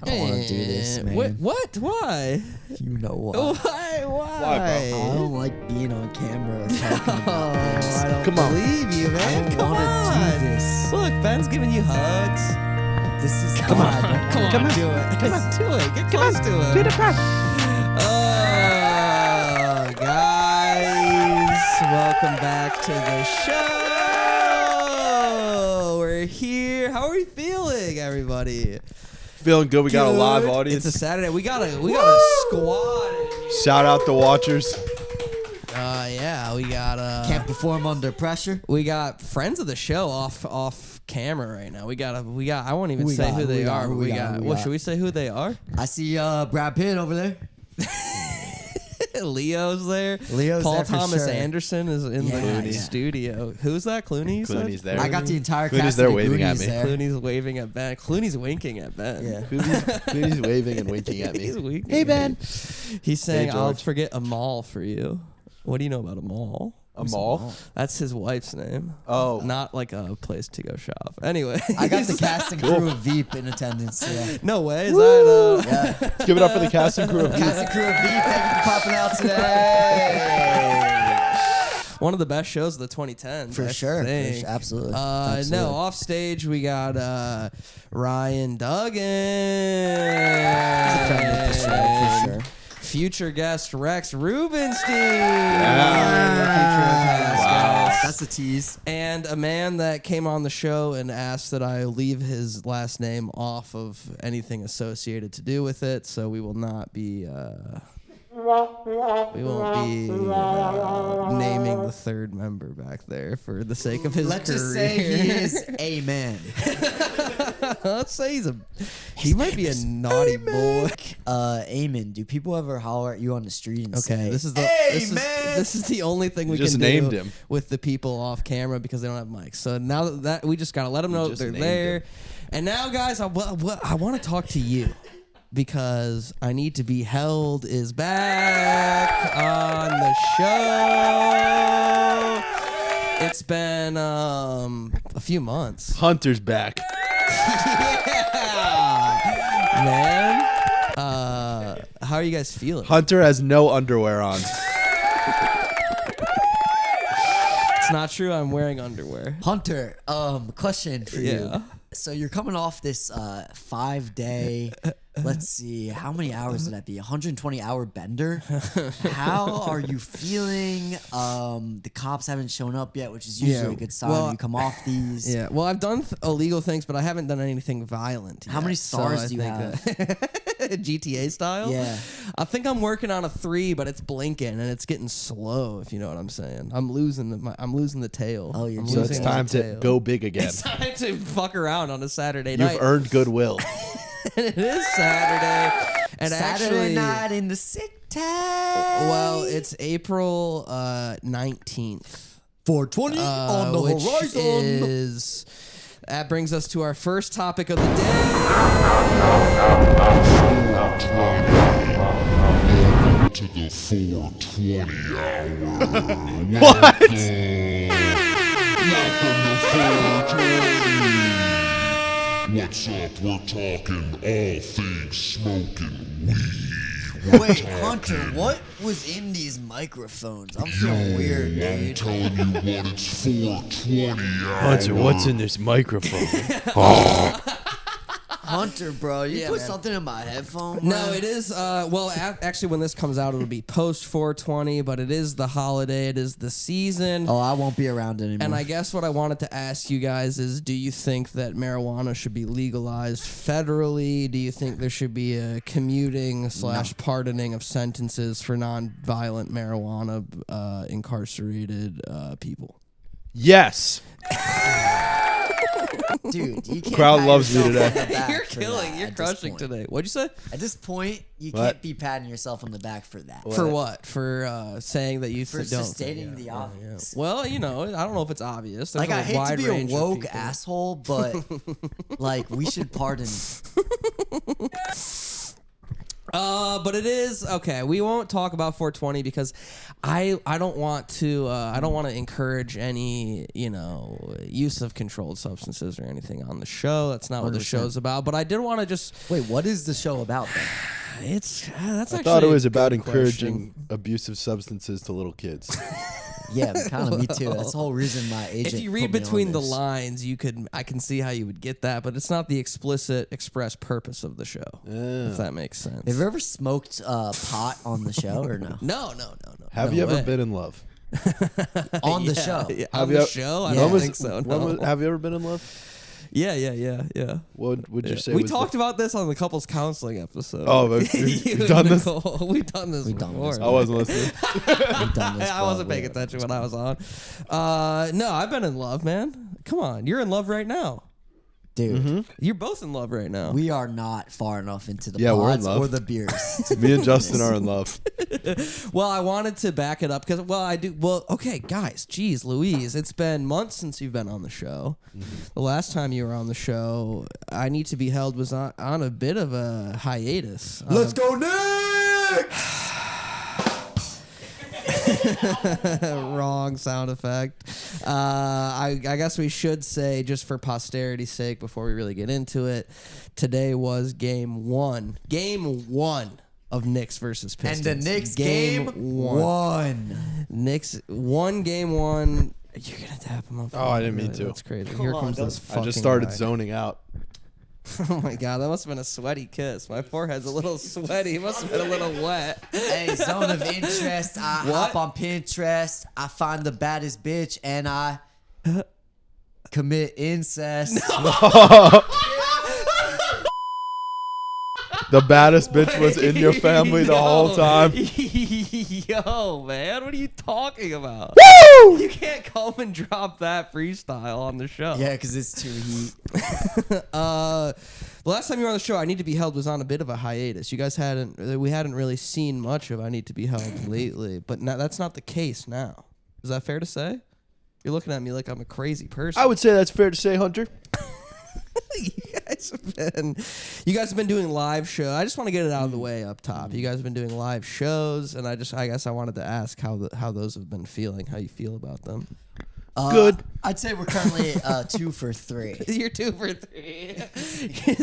I don't want to do this, man. What? Why? You know why. Why? I don't like being on camera talking about this. I don't believe you, man. I don't want to do this. Look, Ben's giving you hugs. This is Come on, do it. Come on. Do it. Get close to it. Do the part. Oh, guys, welcome back to the show. We're here. How are we feeling, everybody? Feeling good. We got a live audience. It's a Saturday. We got a squad in here. Shout out the watchers. Yeah, we got Can't perform under pressure. we got friends of the show off camera right now. I won't even say who they are. Should we say who they are? I see Brad Pitt over there. Leo's there. Leo's Paul there for Thomas sure. Anderson is in the studio. Who's that? Clooney? Clooney's there. I got the entire Clooney's cast there of the waving at Goonies me. there. Clooney's waving at Ben. Clooney's winking at Ben. Yeah. Clooney's waving and winking at me. He's winking. Hey, Ben. He's saying, Hey, "I'll George. forget a mall for you." What do you know about a mall? A mall? That's his wife's name. Oh. Not like a place to go shop. Anyway. I got the cast and crew of Veep in attendance today. No way. Is that Yeah. Let's give it up for the cast and crew of Cast and crew of Veep, thank you for popping out today. one of the best shows of the 2010s? For I sure. think. Absolutely. No, Absolutely. off stage we got Ryan Duggan. He's a friend of the show, for sure. Future guest Rex Rubenstein. That's a tease. And a man that came on the show and asked that I leave his last name off of anything associated to do with it, so we will not be naming the third member back there for the sake of his Let's career. just say he is a man. Let's say he might be a naughty boy. Amen. Do people ever holler at you on the street and say, This is the only thing we just can named do him. with the people off camera because they don't have mics. So now that we just gotta let them know that just they're named there. him. And now, guys, I want to talk to you because I Need to Be Held is back on the show. It's been a few months. Hunter's back. Yeah, man. How are you guys feeling? Hunter has no underwear on. It's not true. I'm wearing underwear. Hunter, question for Yeah. you. So you're coming off this 5-day, let's see, how many hours would that be? 120-hour bender. How are you feeling? The cops haven't shown up yet, which is usually a good sign when you come off these. Yeah, well, I've done illegal things, but I haven't done anything violent yet. How many stars do you have? GTA style? Yeah. I think I'm working on a 3, but it's blinking and it's getting slow, if you know what I'm saying. I'm losing the tail. Oh, you're So it's time to go big again. It's time to fuck around on a Saturday night. You've earned goodwill. And it is Saturday. And Saturday actually, night in the city. well, it's April 19th. 420 on the which horizon. That brings us to our first topic of the day. Welcome to the 420 hour. What? Welcome to 420. What's up? We're talking all things smoking weed. Wait, Hunter, what was in these microphones? I'm feeling weird, I'm dude. telling you what, it's 420 hour. Hunter, what's in this microphone? Hunter, bro, you put man. something in my headphone? No, man? it is. Actually, when this comes out, it'll be post 420, but it is the holiday. It is the season. Oh, I won't be around anymore. And I guess what I wanted to ask you guys is, do you think that marijuana should be legalized federally? Do you think there should be a commuting / pardoning of sentences for non-violent marijuana incarcerated people? Yes. Dude, you can't Crowd pat loves me yourself on today. the back You're for killing. that You're at this crushing point. today. What'd you say? At this point, you What? can't be patting yourself on the back for that. For what? For saying that you For don't. stating the obvious. Well, I don't know if it's obvious. There's Like, I hate to wide be a range of woke people. asshole, but like, we should pardon. But it is okay. We won't talk about 420 because I don't want to encourage any use of controlled substances or anything on the show. That's not what the show's about. But I did want to just Wait, what is the show about then? That's I actually thought it was a about good encouraging question. abusive substances to little kids. Yeah, kind of me too. That's the whole reason my agent. If you read put me on between the this. lines, I can see how you would get that, but it's not the explicit express purpose of the show. If that makes sense. Have you ever smoked pot on the show or no? No. Have No you ever way. been in love? On the show. Yeah, Have on you- the show? I Yeah. don't When think so. No. have you ever been in love? Yeah. What would you say? We was talked about this on the couples counseling episode. Oh, but you've You done and this? Nicole. We've done this before. I wasn't listening. We've done this, I wasn't bro. paying attention when I was on. No, I've been in love, man. Come on, you're in love right now. Dude, You're both in love right now. we are not far enough into the Yeah, we're in pods love. or the beers. to Me be and Justin honest. are in love. Well, I wanted to back it up because, I do. Well, okay, guys, geez, Louise, it's been months since you've been on the show. The last time you were on the show, I Need to Be Held was on a bit of a hiatus. Let's go, Nick! Wrong sound effect. I guess we should say, just for posterity's sake, before we really get into it, today was game one. Game one of Knicks versus And Pistons. the Knicks game won. Knicks won game one. You're gonna tap him up. Oh, I didn't mean to. That's crazy. Here comes this fucking I just started guy. zoning out. Oh my god, that must have been a sweaty kiss. My forehead's a little sweaty. It must have been a little wet. Hey, zone of interest. I What? hop on Pinterest. I find the baddest bitch and I commit incest. The baddest bitch was in your family the whole time. Yo, man, what are you talking about? Woo! You can't come and drop that freestyle on the show. Yeah, because it's too heat. The last time you were on the show, I Need to Be Held was on a bit of a hiatus. You guys we hadn't really seen much of I Need to Be Held lately, but now that's not the case now. Is that fair to say? You're looking at me like I'm a crazy person. I would say that's fair to say, Hunter. You guys have been doing live show. I just want to get it out of the way up top. You guys have been doing live shows, and I guess I wanted to ask how those have been feeling. How you feel about them? Good. I'd say we're currently 2 for 3. You're 2 for 3.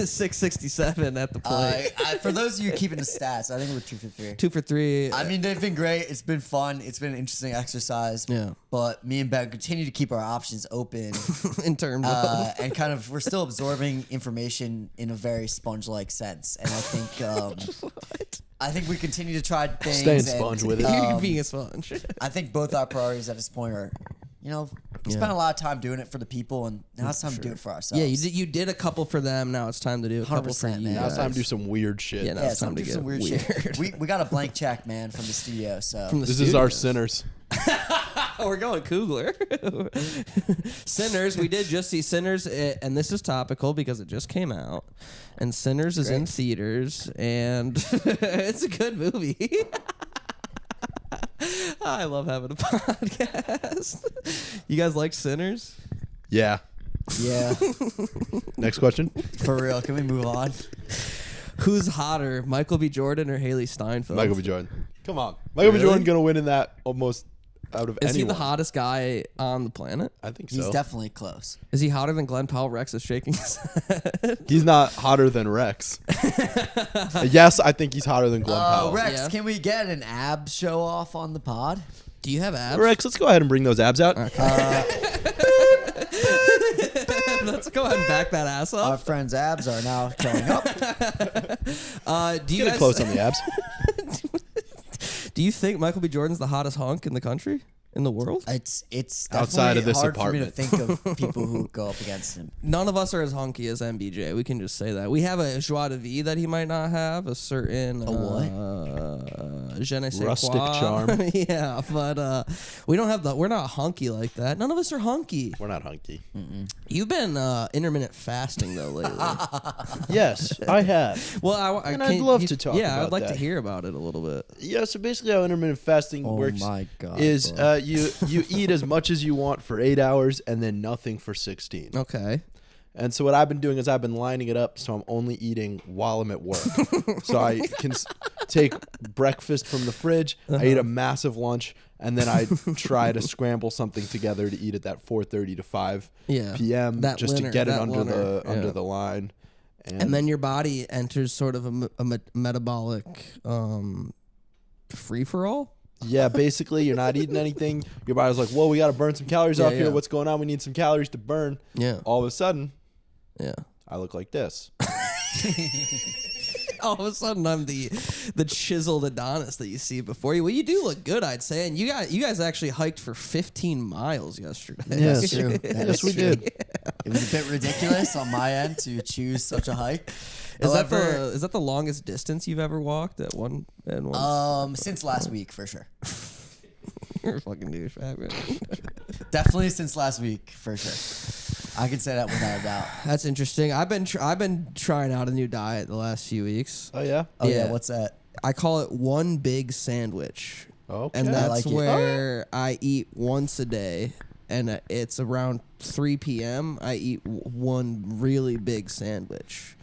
667 at the plate. For those of you keeping the stats, I think we're 2 for 3. 2 for 3. I mean, they've been great. It's been fun. It's been an interesting exercise. Yeah. But me and Ben continue to keep our options open. In terms of And kind of, we're still absorbing information in a very sponge-like sense. And I think, I think we continue to try things. Stay in sponge with it. you're being a sponge. I think both our priorities at this point are, we spent a lot of time doing it for the people, and now it's time to do it for ourselves. Yeah, you did a couple for them. Now it's time to do a couple for 100%, you. man. Now it's time to guys. do some weird shit. Yeah, now Yeah, it's time to do get some weird shit. We got a blank check, man, from the studio. So From the This is our studios. sinners. Oh, we're going Kugler. Sinners, we did just see Sinners, and this is topical because it just came out. And Sinners is in theaters, and it's a good movie. I love having a podcast. You guys like Sinners? Yeah. yeah, Next question. for real. Can we move on? Who's hotter, Michael B. Jordan or Haley Steinfeld? Michael B. Jordan. Come on. Michael B. Really? Jordan gonna win in that almost out of Is anyone. he the hottest guy on the planet? I think He's so. definitely close. Is he hotter than Glenn Powell? Rex is shaking his head. He's not hotter than Rex. Yes, I think he's hotter than Glenn Powell. Rex, Yeah. can we get an ab show off on the pod? Do you have abs? Rex, let's go ahead and bring those abs out. Let's go ahead and back that ass Our up. friend's abs are now showing up. Do you Get guys close on the abs. Do you think Michael B. Jordan's the hottest hunk in the country? In the world? It's Outside definitely of this hard for me to apartment. think of people who go up against him. None of us are as hunky as MBJ. We can just say that. We have a joie de vie that he might not have. A certain je ne sais Rustic quoi. charm. Yeah, but we don't have the. We're not hunky like that. None of us are hunky. We're not hunky. You've been intermittent fasting though lately. Yes, I have. Well, And I'd love to talk Yeah, I'd about like to that. hear about it a little bit. Yeah, so basically how intermittent fasting Oh works my God, is bro. you eat as much as you want for 8 hours and then nothing for 16. Okay. And so what I've been doing is I've been lining it up so I'm only eating while I'm at work. So I can take breakfast from the fridge, I eat a massive lunch, and then I try to scramble something together to eat at that 4:30 to 5 p.m. just to get it under the line. And then your body enters sort of a metabolic free-for-all? Yeah, basically, you're not eating anything. Your body's like, whoa, we got to burn some calories off here. What's going on? We need some calories to burn. Yeah. All of a sudden, I look like this. All of a sudden, I'm the chiseled Adonis that you see before you. Well, you do look good, I'd say. And you guys actually hiked for 15 miles yesterday. Yes, That's true. Yes, we did. It was a bit ridiculous on my end to choose such a hike. Is that the longest distance you've ever walked at one? Since last week for sure. You're a fucking douchebag, man. Definitely since last week for sure. I can say that without a doubt. That's interesting. I've been trying out a new diet the last few weeks. Oh yeah. Oh yeah. What's that? I call it one big sandwich. Okay. And that's like where I eat once a day, and it's around 3 p.m. I eat one really big sandwich.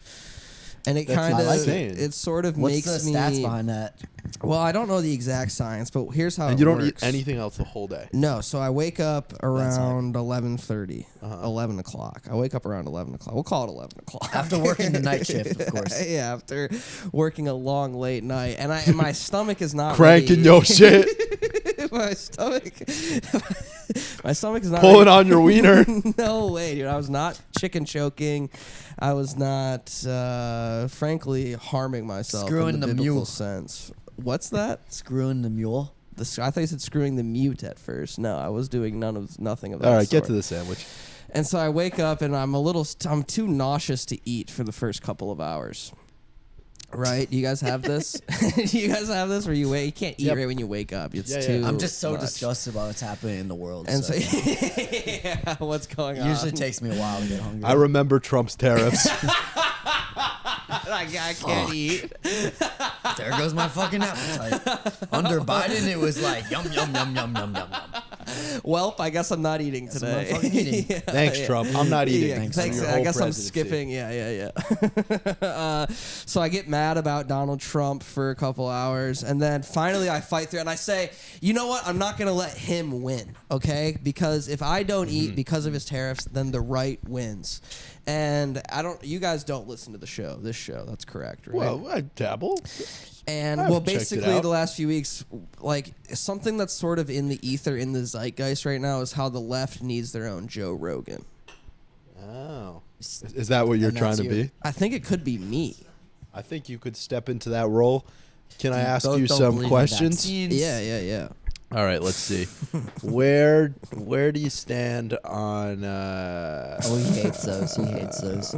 And it kind of, it sort of What's makes the stats behind that? Well, I don't know the exact science, but here's how and it you don't works. eat anything else the whole day. No, so I wake up around 11:30, 11 o'clock. I wake up around 11 o'clock. We'll call it 11 o'clock. After working the night shift, of course. Yeah, after working a long late night, and my stomach is not cranking ready. your shit. my stomach is not Pulling ready. on your wiener. No way, dude. I was not chicken choking. I was not, frankly, harming myself. Screwing in the biblical mule. sense. What's that? Screwing the mule. I thought you said screwing the mute at first. No, I was doing nothing of that. All right, sort. get to the sandwich. And so I wake up and I'm too nauseous to eat for the first couple of hours. Right? You guys have this? You guys have this where you can't eat right when you wake up. It's too I'm just so much. disgusted by what's happening in the world. And so, yeah, what's going on? It usually takes me a while to get hungry. I remember Trump's tariffs. I can't eat. There goes my fucking appetite. Under Biden, it was like yum yum yum yum yum yum yum. Welp, I guess I'm not eating That's today. what I'm fucking eating. Yeah, Thanks, yeah. Trump. I'm not eating. Yeah, thanks. Your I whole guess I'm presidency. skipping. Yeah. So I get mad about Donald Trump for a couple hours, and then finally I fight through, and I say, you know what? I'm not going to let him win, okay? Because if I don't eat because of his tariffs, then the right wins. And you guys don't listen to this show. That's correct, right? Well, I dabble. And I well, haven't checked it basically out. the last few weeks, like something that's sort of in the ether, in the zeitgeist right now, is how the left needs their own Joe Rogan. Oh. Is that what you're And trying that's to you. be? I think it could be me. I think you could step into that role. Can I ask Both you don't some believe in questions? vaccines. Yeah. All right, let's see. Where do you stand on? Oh, he hates those. He hates those.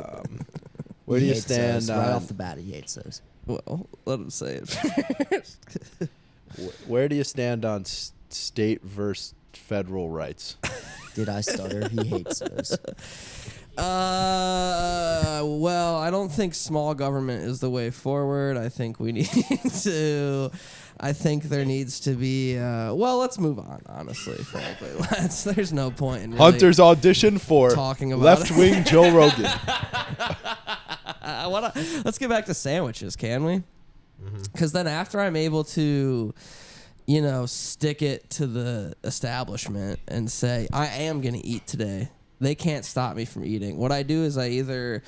Where He do you hates stand those. on? Right off the bat? He hates those. Well, let him say it. Where do you stand on state versus federal rights? Did I stutter? He hates those. Well, I don't think small government is the way forward. I think we need to. I think there needs to be. Well, let's move on. Honestly, frankly, there's no point in really Hunter's audition for talking about left-wing Joe Rogan. Let's get back to sandwiches, can we? Because then after I'm able to, stick it to the establishment and say, I am going to eat today, they can't stop me from eating. What I do is I either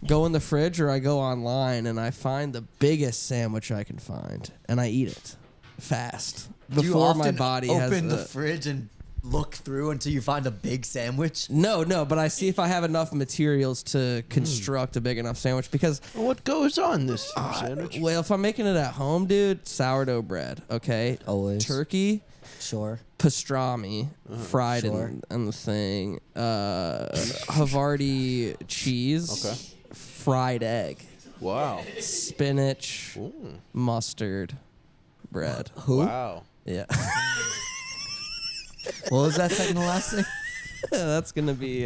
go in the fridge or I go online and I find the biggest sandwich I can find and I eat it fast Do you before my often body has open the fridge and look through until you find a big sandwich? No, but I see if I have enough materials to construct a big enough sandwich because What goes on this sandwich? well, if I'm making it at home, dude, sourdough bread, okay? Always. Turkey, Sure. pastrami, fried Sure. in the thing, Havarti cheese, Okay. fried egg, Wow. spinach, mustard, bread. Wow. Yeah. What was that second to last thing? That's gonna be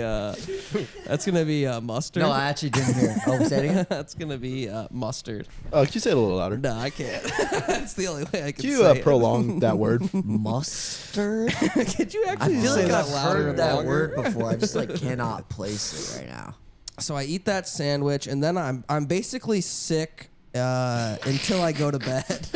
mustard. No, I actually didn't hear. Oh, say it again. That's gonna be mustard. Oh, can you say it a little louder? No, I can't. That's the only way I can Can you say it. prolong that word? Mustard? Could you I actually feel say like that I've louder heard and that longer? word before. I just cannot place it right now. So I eat that sandwich, and then I'm basically sick until I go to bed.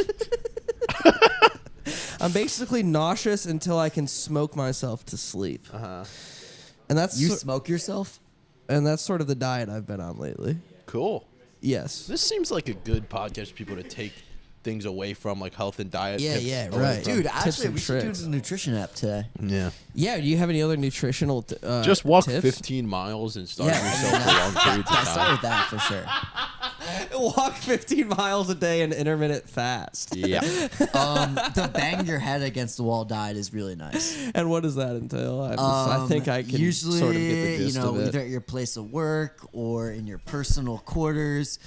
I'm basically nauseous until I can smoke myself to sleep. And that's You smoke yourself? and that's sort of the diet I've been on lately. Cool. Yes. This seems like a good podcast for people to take things away from, like health and diet. Yeah, tips yeah, away right. from. Dude, Tips actually, and we should do tricks. the nutrition app today. Yeah. Yeah. Do you have any other nutritional? Just walk tips? 15 miles and starve Yeah, I yourself mean, for long periods of I start time. with that for sure. Walk 15 miles a day and intermittent fast. Yeah. The bang your head against the wall diet is really nice. And what does that entail? I think I can usually, sort of get the gist of it. either at your place of work or in your personal quarters.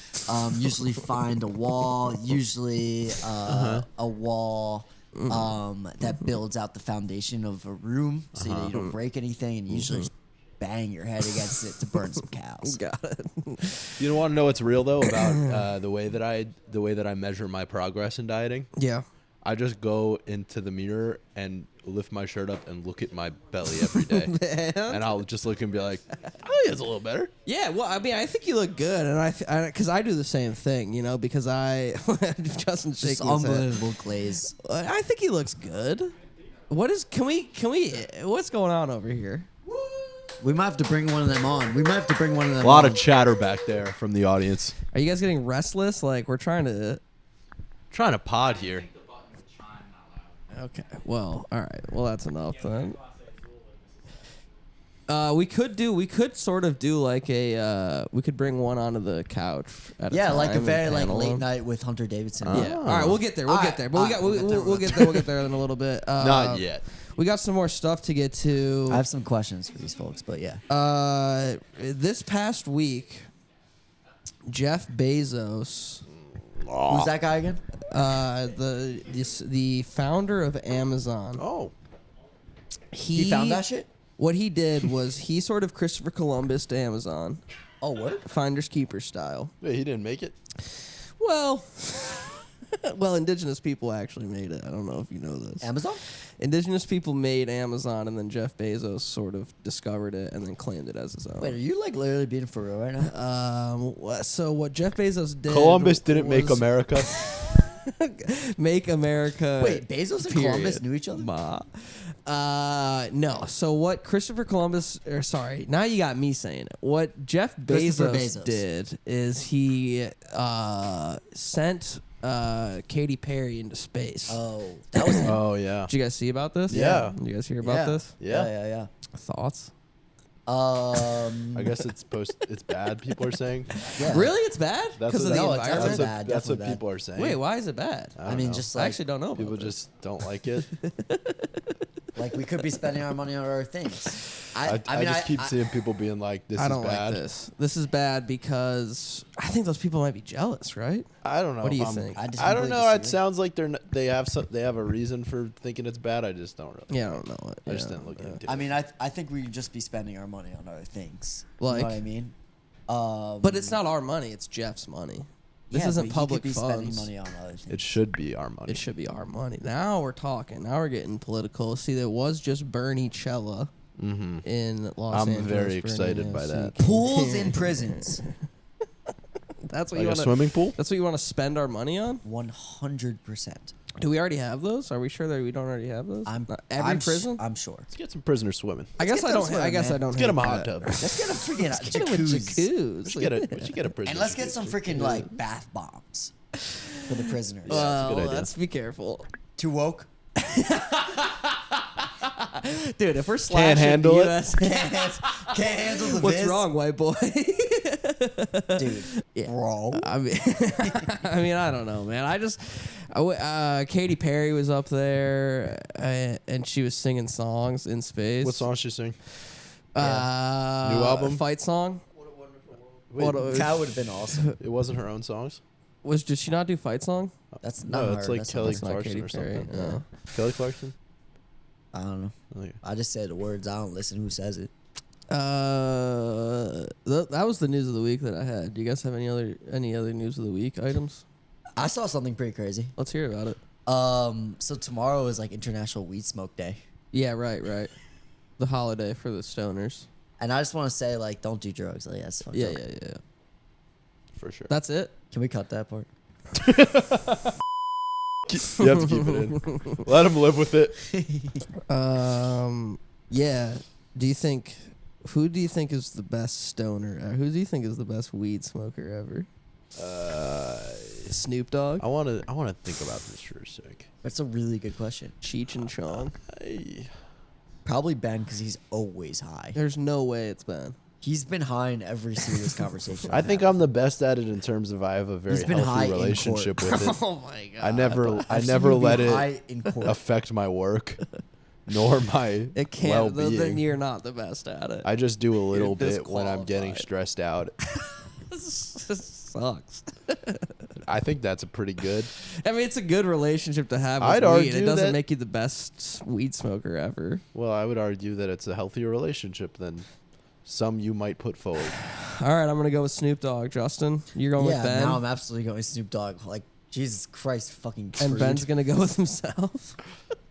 Usually find a wall. Usually a wall that builds out the foundation of a room, so that you don't break anything, and you usually just bang your head against it to burn some cows. Got it. You want to know what's real though about the way that I measure my progress in dieting? Yeah. I just go into the mirror and lift my shirt up and look at my belly every day, and I'll just look and be like, "I think it's a little better." Yeah, well, I mean, I think you look good, and because I do the same thing, you know, because Justin's Just shaking his head. unbelievable glaze. I think he looks good. What's going on over here? We might have to bring one of them on. A lot of chatter back there from the audience. Are you guys getting restless? Like, we're trying to. Trying to pod here. Okay. Well, all right. Well, that's enough then. We could sort of do like we could bring one onto the couch at a Yeah, time like a and very like panel late them. night with Hunter Davidson. Yeah. All right, we'll get there. We'll get there. But we'll get there in a little bit. Not yet. We got some more stuff to get to. I have some questions for these folks, but yeah. This past week, Jeff Bezos, Who's that guy again? the founder of Amazon. Oh, He found that shit? What he did was he sort of Christopher Columbus to Amazon, Oh, word? finders keepers style. wait, he didn't make it. Well, indigenous people actually made it. I don't know if you know this. Amazon? Indigenous people made Amazon, and then Jeff Bezos sort of discovered it and then claimed it as his own. Wait, are you like literally being for real right now? So what Jeff Bezos did? Columbus didn't make was America. Make America. Wait, Bezos and period. Columbus knew each other? No. So what Christopher Columbus, or sorry, now you got me saying it. What Jeff Christopher Bezos Bezos. did is he sent Katy Perry into space. Oh, that was him. Oh yeah. Did you guys see about this? Yeah. Did you guys hear about this? Yeah. Thoughts? I guess it's bad. People are saying. Yeah. Really? It's bad? That's Because of what, the No, it's environment? definitely bad. that's what definitely people are saying. Wait, why is it bad? I I mean, know. just I like, actually don't know about People this. just don't like it. like we could be spending our money on other things. I just keep seeing people being like, "This I is don't bad." like this. This is bad because I think those people might be jealous, right? I don't know. What do if you I'm- think? I just I don't completely know. It disagree. sounds like they have a reason for thinking it's bad. I just don't really. Yeah, I don't know it. I just Yeah, didn't look yeah. into it. I mean, I think we could just be spending our money on other things. You Like? know what I mean? But it's not our money; it's Jeff's money. This yeah, isn't but public he could be spending funds. money on other things. It should be our money. It should be our money. Now we're talking. Now we're getting political. See, there was just Bernie Cella in Los I'm Angeles. very for an excited by AOC that. campaign. Pools in prisons. That's what Like you a want. swimming pool. That's what you want to spend our money on. 100%. Do we already have those? Are we sure that we don't already have those? Not every prison. I'm sure. Let's get some prisoners swimming. I guess get I them don't. I swimming, guess man. I don't. Let's get them a have hot that. tub. Let's get a freaking Let's get them with jacuzzi. We jacuzzi. should get a prisoner. And let's get some freaking like bath bombs for the prisoners. that's a good Well, idea. let's be careful, Too woke? dude. If we're slashing handle it. US, Can't handle the what's viz? wrong, white boy? Dude, bro. I mean, I don't know, man. Katy Perry was up there, and she was singing songs in space. What song she sing? New album? fight song. Wait, That would have been awesome. it wasn't her own songs. Did she not do fight song? That's not No, her. it's like That's Kelly That's not Clarkson Katy or Perry. something. No. Kelly Clarkson. I don't know. Oh, yeah. I just said the words. I don't listen who says it. That was the news of the week that I had. Do you guys have any other news of the week items? I saw something pretty crazy. Let's hear about it. So tomorrow is like International Weed Smoke Day. Yeah, right. The holiday for the stoners. And I just want to say, like, don't do drugs. Like, that's fucked up. Yeah. For sure. That's it. Can we cut that part? You have to keep it in. Let him live with it. Yeah. Who do you think is the best stoner? Who do you think is the best weed smoker ever? Snoop Dogg, I want to think about this for a sec. That's a really good question. Cheech and Chong. Probably Ben, because he's always high. There's no way it's Ben. He's been high in every serious conversation. I think I'm the best at it in terms of I have a very He's been high healthy in relationship with it. Oh my god. I never I've seen you be let high it in court. affect my work nor my It can't. Then well-being. you're not the best at it. I just do a little You're bit when I'm getting disqualified. stressed out. This sucks. I think that's a pretty good. I mean, it's a good relationship to have with I'd weed. argue It doesn't that- make you the best weed smoker ever. Well, I would argue that it's a healthier relationship than some you might put forward. All right, I'm gonna go with Snoop Dogg. Justin, you're going Yeah, with Ben, now I'm absolutely going with Snoop Dogg. Like, Jesus Christ, fucking and Creed. Ben's gonna go with himself.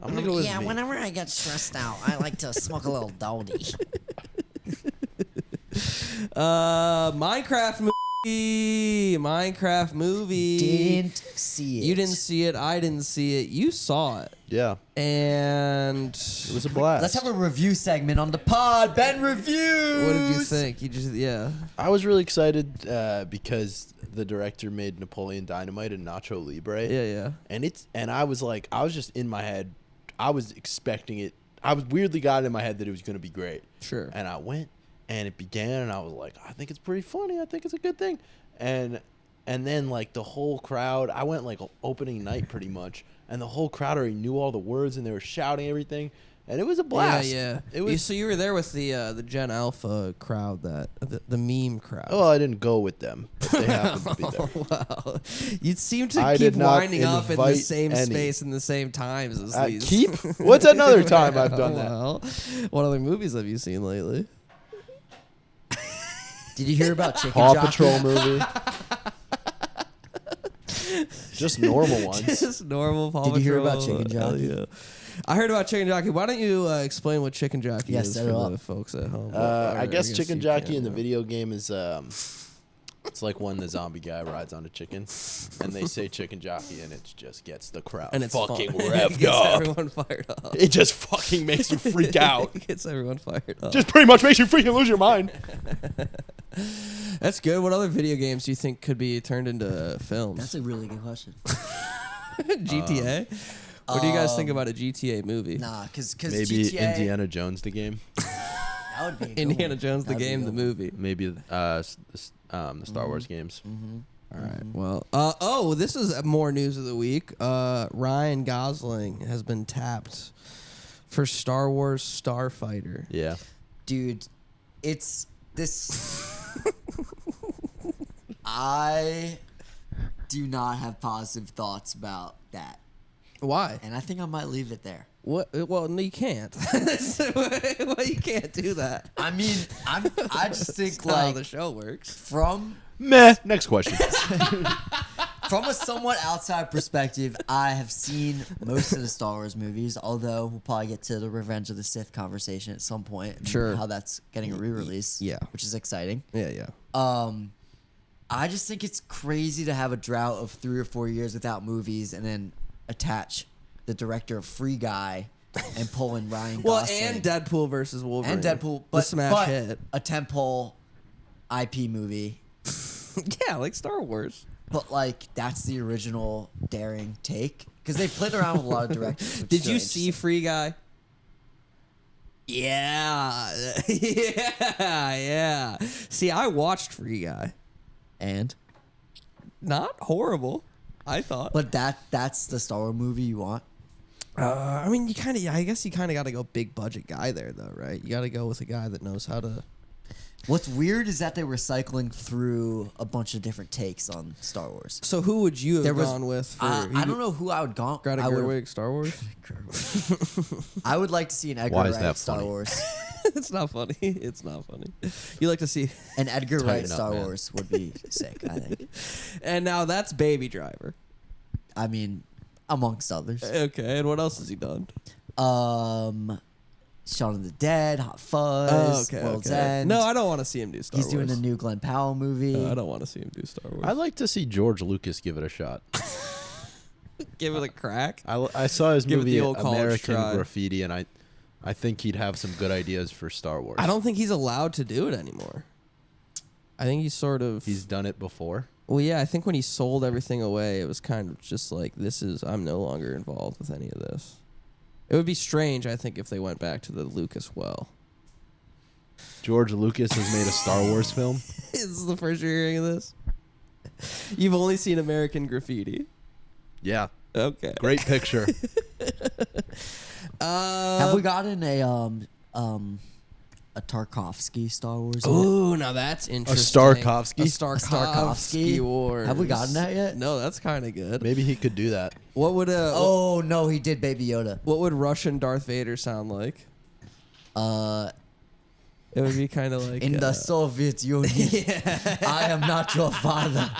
I'm gonna go with Yeah, me. whenever I get stressed out, I like to smoke a little dodie. Minecraft movie. Didn't see it. You didn't see it. I didn't see it. You saw it, Yeah, and it was a blast. Let's have a review segment on the pod. Ben reviews. what did you think? I was really excited because the director made Napoleon Dynamite and Nacho Libre. Yeah. And I was just in my head. I was expecting it. I was weirdly got it in my head that it was going to be great. Sure. And I went and it began and I was like, I think it's pretty funny. I think it's a good thing. And then like the whole crowd, I went like opening night pretty much, and the whole crowd already knew all the words and they were shouting everything. And it was a blast. Yeah. It was. So you were there with the Gen Alpha crowd, the meme crowd. Well, I didn't go with them. But they happened to be there. Wow. You seem to I keep did not winding up in the invite same any. space in the same times as these. Keep. What's another time I've done that? Well, what other movies have you seen lately? Did you hear about Chicken Paw Jockey? Patrol movie. Just normal ones. Just normal Paw Did you hear Patrol. about Chicken Hell Jockey? yeah. I heard about Chicken Jockey. Why don't you explain what Chicken Jockey Yes, is set for it the up. folks at home? I guess Chicken you Jockey can, in the yeah. video game is it's like when the zombie guy rides on a chicken, and they say Chicken Jockey, and it just gets the crowd And it's fucking fun. It revved gets up. everyone fired up. It just fucking makes you freak out. It gets everyone fired up. Just pretty much makes you freaking lose your mind. That's good. What other video games do you think could be turned into films? That's a really good question. GTA? What do you guys think about a GTA movie? Nah, because Maybe GTA, Indiana Jones the game. That would be a good Indiana one. Jones, the That'd be a game, the good one. movie. Maybe the Star Wars games. All right. Well, this is more news of the week. Ryan Gosling has been tapped for Star Wars Starfighter. Yeah. Dude, it's this. I do not have positive thoughts about that, Why? and I think I might leave it there. What? Well, no, you can't. Well, you can't do that. I mean, I just think That's not how like the show works. from Meh. Next question. a somewhat outside perspective, I have seen most of the Star Wars movies, although we'll probably get to the Revenge of the Sith conversation at some point. And Sure. How that's getting a re-release. Yeah. Which is exciting. Yeah. I just think it's crazy to have a drought of 3 or 4 years without movies and then attach the director of Free Guy and pull in Ryan Well, Gosling. and Deadpool versus Wolverine. And Deadpool. The But, smash hit. a tentpole IP movie. Yeah, like Star Wars. But, like, that's the original daring take. Because they played around with a lot of directors. which Did is you really see interesting. Free Guy? Yeah. Yeah. See, I watched Free Guy. And? Not horrible, I thought. But that's the Star Wars movie you want? I mean, I guess you kind of got to go big budget guy there, though, right? You got to go with a guy that knows how to. What's weird is that they were cycling through a bunch of different takes on Star Wars. So who would you have There was- gone with? For I don't know who I would go. Greta I would- Gerwig, Star Wars. I would like to see an Edgar Why is Wright that Star funny? Wars. It's not funny. It's not funny. You like to see. An Edgar Tighten Wright up, Star man. Wars would be sick, I think. And now that's Baby Driver. I mean, amongst others. Okay, and what else has he done? Shaun of the Dead, Hot Fuzz, Oh, okay, World's okay. End. No, I don't want to see him do Star He's Wars. doing the new Glenn Powell movie. No, I don't want to see him do Star Wars. I'd like to see George Lucas give it a shot. Give it a crack. I saw his Give it movie the old college American try. Graffiti, and I think he'd have some good ideas for Star Wars. I don't think he's allowed to do it anymore. I think he's sort of... He's done it before. Well, yeah, I think when he sold everything away, it was kind of just like, I'm no longer involved with any of this. It would be strange, I think, if they went back to the Lucas well. George Lucas has made a Star Wars film. This is the first you're hearing of this? You've only seen American Graffiti. Yeah, Okay. great picture. Have we gotten a Tarkovsky Star Wars? yet? Ooh, now that's interesting. Starkovsky? A Starkovsky Wars. Have we gotten that yet? No, that's kind of good. Maybe he could do that. What would Oh no, he did Baby Yoda. what would Russian Darth Vader sound like? It would be kind of like In the Soviet Union, I am not your father.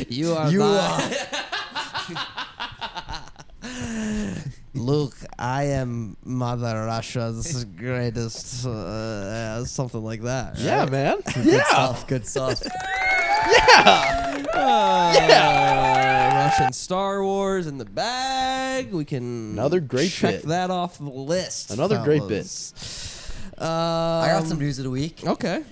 you are You not- are. Luke, I am Mother Russia's greatest, something like that. Right? Yeah, man. Good stuff. Good stuff. Russian Star Wars in the bag. We can Another great check bit. that off the list. Another great fellas. I got some news of the week. Okay.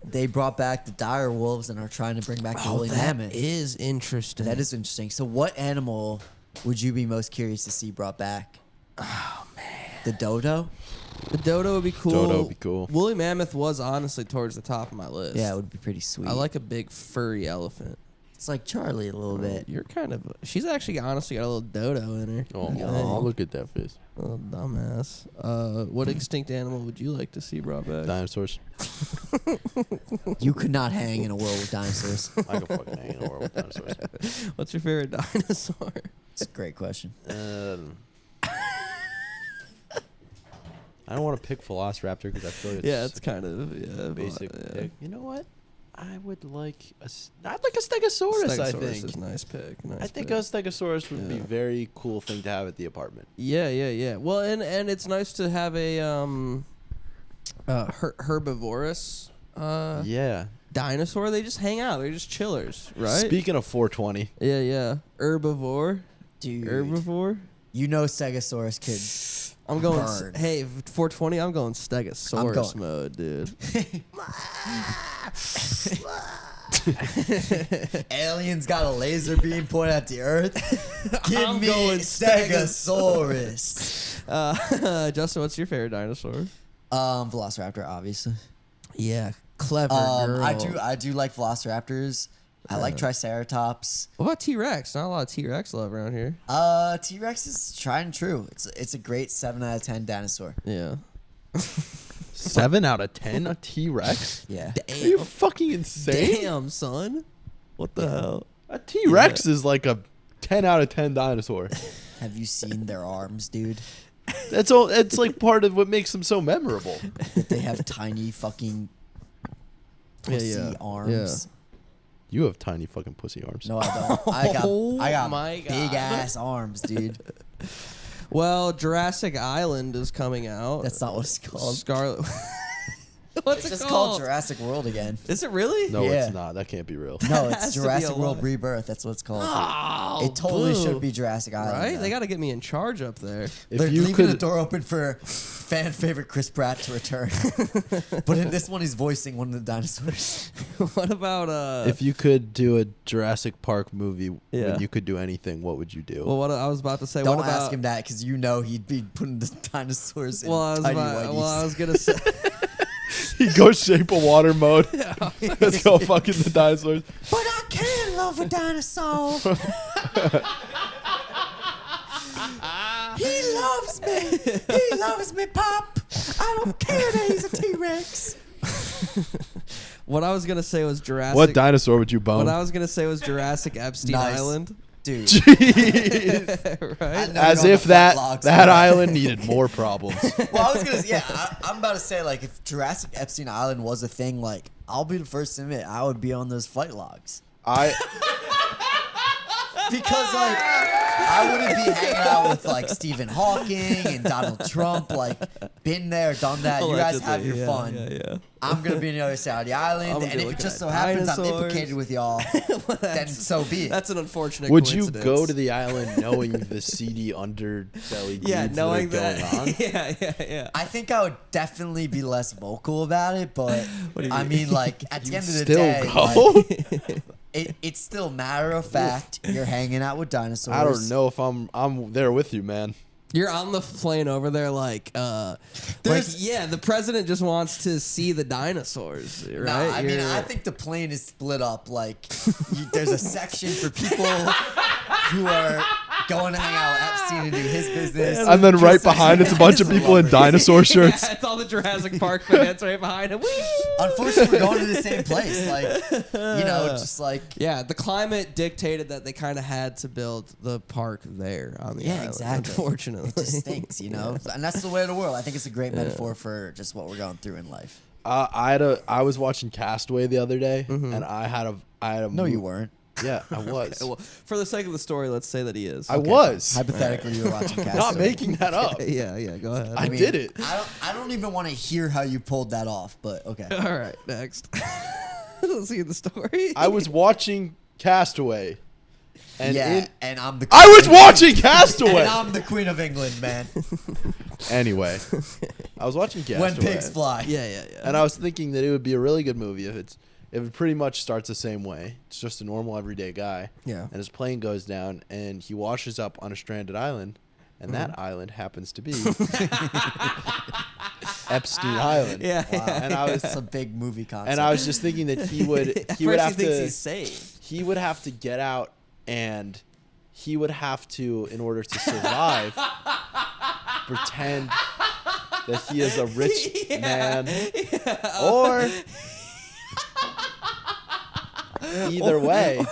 They brought back the dire wolves and are trying to bring back the woolly that mammoth. is interesting. That is interesting. So, what animal would you be most curious to see brought back? Oh man, The dodo? the dodo would be cool. Dodo would be cool. Woolly mammoth was honestly towards the top of my list. Yeah, it would be pretty sweet. I like a big furry elephant. It's like Charlie a little bit. You're kind of. She's actually honestly got a little dodo in her. Oh, look at that face. Little dumbass. What extinct animal would you like to see brought back? Dinosaurs. You could not hang in a world with dinosaurs. I can fucking hang in a world with dinosaurs. What's your favorite dinosaur? It's a great question. I don't want to pick Velociraptor because I feel like it's Yeah, it's kind of basic yeah. pick. You know what? I'd like a Stegosaurus. I Stegosaurus think. is a nice pick. I think a Stegosaurus would be a very cool thing to have at the apartment. Yeah. Well, and it's nice to have a herbivorous Yeah. dinosaur. They just hang out. They're just chillers, right? Speaking of 420, Yeah. Herbivore. Dude. Herbivore. You know Stegosaurus could. I'm going. Burn. Hey, 420. I'm going Stegosaurus going. mode, dude. Aliens got a laser beam pointed at the Earth. Give I'm me going Stegosaurus. Justin, what's your favorite dinosaur? Velociraptor, obviously. Yeah, clever girl. I do like Velociraptors. I like Triceratops. What about T-Rex? Not a lot of T-Rex love around here. T-Rex is tried and true. It's a great 7 out of 10 dinosaur. Yeah. 7 out of 10 a T-Rex? Yeah. Are you fucking insane? Damn, son. What the hell? A T-Rex is like a 10 out of 10 dinosaur. Have you seen their arms, dude? That's all. It's like part of what makes them so memorable. That they have tiny fucking pussy arms. You have tiny fucking pussy arms. No, I don't. Oh I got my big God. ass arms, dude. Well, Jurassic Island is coming out. That's not what it's called. Scarlet. What's It's it just called? called Jurassic World again. Is it really? No, Yeah. it's not. That can't be real. No, has it's to be Jurassic a World lie. Rebirth. That's what it's called. Oh, It totally boo. should be Jurassic Island. Right? though. They got to get me in charge up there. If They're you leaving the could, door open for fan favorite Chris Pratt to return. But in this one, he's voicing one of the dinosaurs. What about if you could do a Jurassic Park movie, Yeah. when you could do anything, what would you do? Well, what I was about to say. Don't what about, ask him that because you know he'd be putting the dinosaurs in Well, I tiny was whiteys. gonna say. He goes shape of water mode. Let's go fucking the dinosaurs. But I can love a dinosaur. He loves me. He loves me, Pop. I don't care that he's a T-Rex. What I was gonna say was Jurassic. What dinosaur would you bone? What I was gonna say was Jurassic Epstein Nice. Island. Dude. Right? As on if the that fat logs. island needed more problems. Well, I was gonna say, I'm about to say, like, if Jurassic Epstein Island was a thing, like, I'll be the first to admit I would be on those flight logs I because, like, I wouldn't be hanging out with like Stephen Hawking and Donald Trump. Like, been there, done that. You guys have your fun. Yeah. I'm gonna be on the other side of the island, and if it just so happens I'm implicated with y'all, then so be it. That's an unfortunate Would you coincidence. go to the island knowing the seedy underbelly deeds knowing that are going on? Yeah. I think I would definitely be less vocal about it, but I mean, like, at the end of the Still day, go? like, it's still matter of fact. You're hanging out with dinosaurs. I don't know if I'm there with you, man. You're on the plane over there, the president just wants to see the dinosaurs, right? No, I mean, I think the plane is split up. Like, there's a section for people who are going to hang out with Epstein and do his business. And then right behind it's a bunch of people in dinosaur shirts. Yeah, it's all the Jurassic Park fans right behind him. Unfortunately, we're going to the same place. Like, just like... Yeah, the climate dictated that they kind of had to build the park there on the island. Exactly. Unfortunately. It just stinks, And that's the way of the world. I think it's a great metaphor for just what we're going through in life. I was watching Castaway the other day, and I had a. No, you weren't. Yeah, I was. Okay, well, for the sake of the story, let's say that he is. I was. Hypothetically, you were watching Castaway. Not making that up. Yeah, go ahead. I did it. I don't even want to hear how you pulled that off, but okay. All right, next. Let's see the story. I was watching Castaway. And and I'm the. I was watching Castaway. And I'm the Queen of England, man. Anyway, I was watching Castaway. When pigs fly. Yeah. And I was thinking that it would be a really good movie if it pretty much starts the same way. It's just a normal everyday guy. Yeah. And his plane goes down and he washes up on a stranded island, and that island happens to be Epstein Island. Yeah. Wow. And I was It's a big movie concept. and I was just thinking that he would At he would first have he thinks to he's safe. he would have to get out, and he would have to, in order to survive, pretend that he is a rich man, or either way,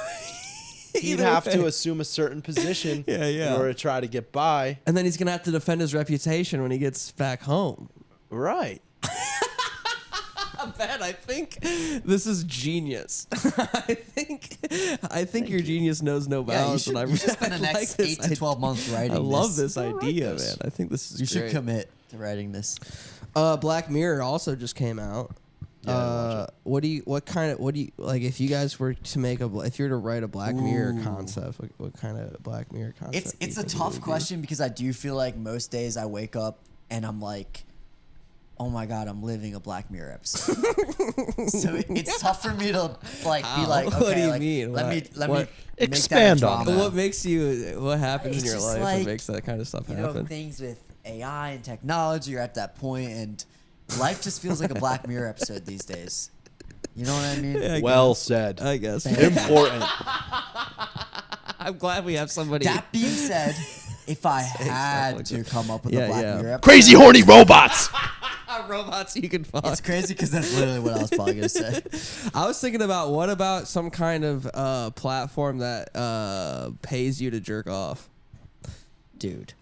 he'd have to assume a certain position in order to try to get by. And then he's going to have to defend his reputation when he gets back home. Right. Ben, I think this is genius. I think your genius knows no bounds. you should spend the next 8 to 12 months writing this. I love this idea, man. I think this is You should great. commit to writing this. Black Mirror also just came out. What kind of if you guys were to make if you were to write a Black Mirror concept, what kind of Black Mirror concept? It's a tough question because I do feel like most days I wake up and I'm like, oh my God, I'm living a Black Mirror episode. So it's tough for me to be like, okay, what do you like, mean? let me Expand make that a on drama. that. What makes you? What happens It's in your just life like, that makes that kind of stuff happen? Things with AI and technology, you're at that point, and life just feels like a Black Mirror episode these days. You know what I mean? Yeah, Well said. I guess. Important. I'm glad we have somebody. That being said, if I had to come up with a Black Mirror episode, Crazy horny robots. Robots you can fuck. it's crazy because that's literally what I was probably gonna say. I was thinking about what about some kind of platform that pays you to jerk off. Dude.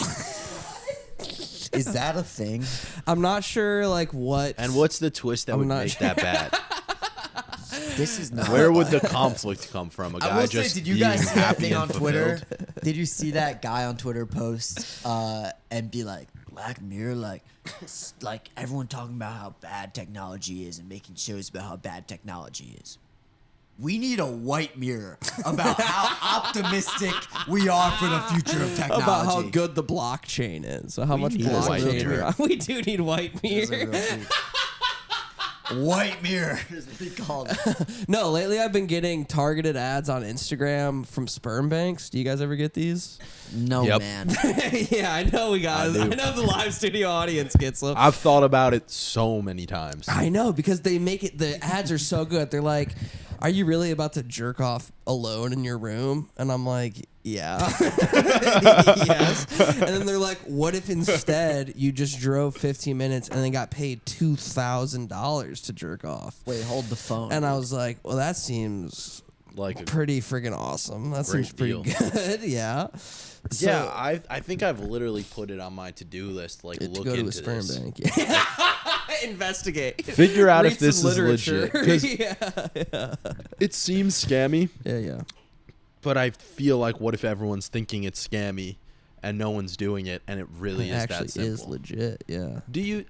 Is that a thing? I'm not sure what. And what's the twist that would not make sure. that bad? This is not. Where would the conflict come from? A I guy will say, just did you being guys see that happy thing and on Twitter? fulfilled? Did you see that guy on Twitter post and be like, Black Mirror, like everyone talking about how bad technology is and making shows about how bad technology is. We need a white mirror about how optimistic we are for the future of technology. About how good the blockchain is. So how much need a white blockchain mirror. we do need white mirror. White mirror is what they call it. No, lately I've been getting targeted ads on Instagram from sperm banks. Do you guys ever get these? No, Yep. man. Yeah, I know we got. I do. know the live studio audience gets them. I've thought about it so many times. I know because they make it. The ads are so good. They're like, "Are you really about to jerk off alone in your room?" And I'm like, "Yeah, yes." And then they're like, "What if instead you just drove 15 minutes and then got paid $2,000 to jerk off?" Wait, hold the phone. And I was like, "Well, that seems Like a pretty friggin' awesome. That Great seems pretty deal. good." Yeah. So, yeah, I think I've literally put it on my to-do list. Like, to look go to a into sperm this. bank. Investigate. Figure out Read if this some is literature. legit. 'Cause yeah. it seems scammy, Yeah. But I feel like, what if everyone's thinking it's scammy and no one's doing it, and it really is that simple? Is legit, yeah.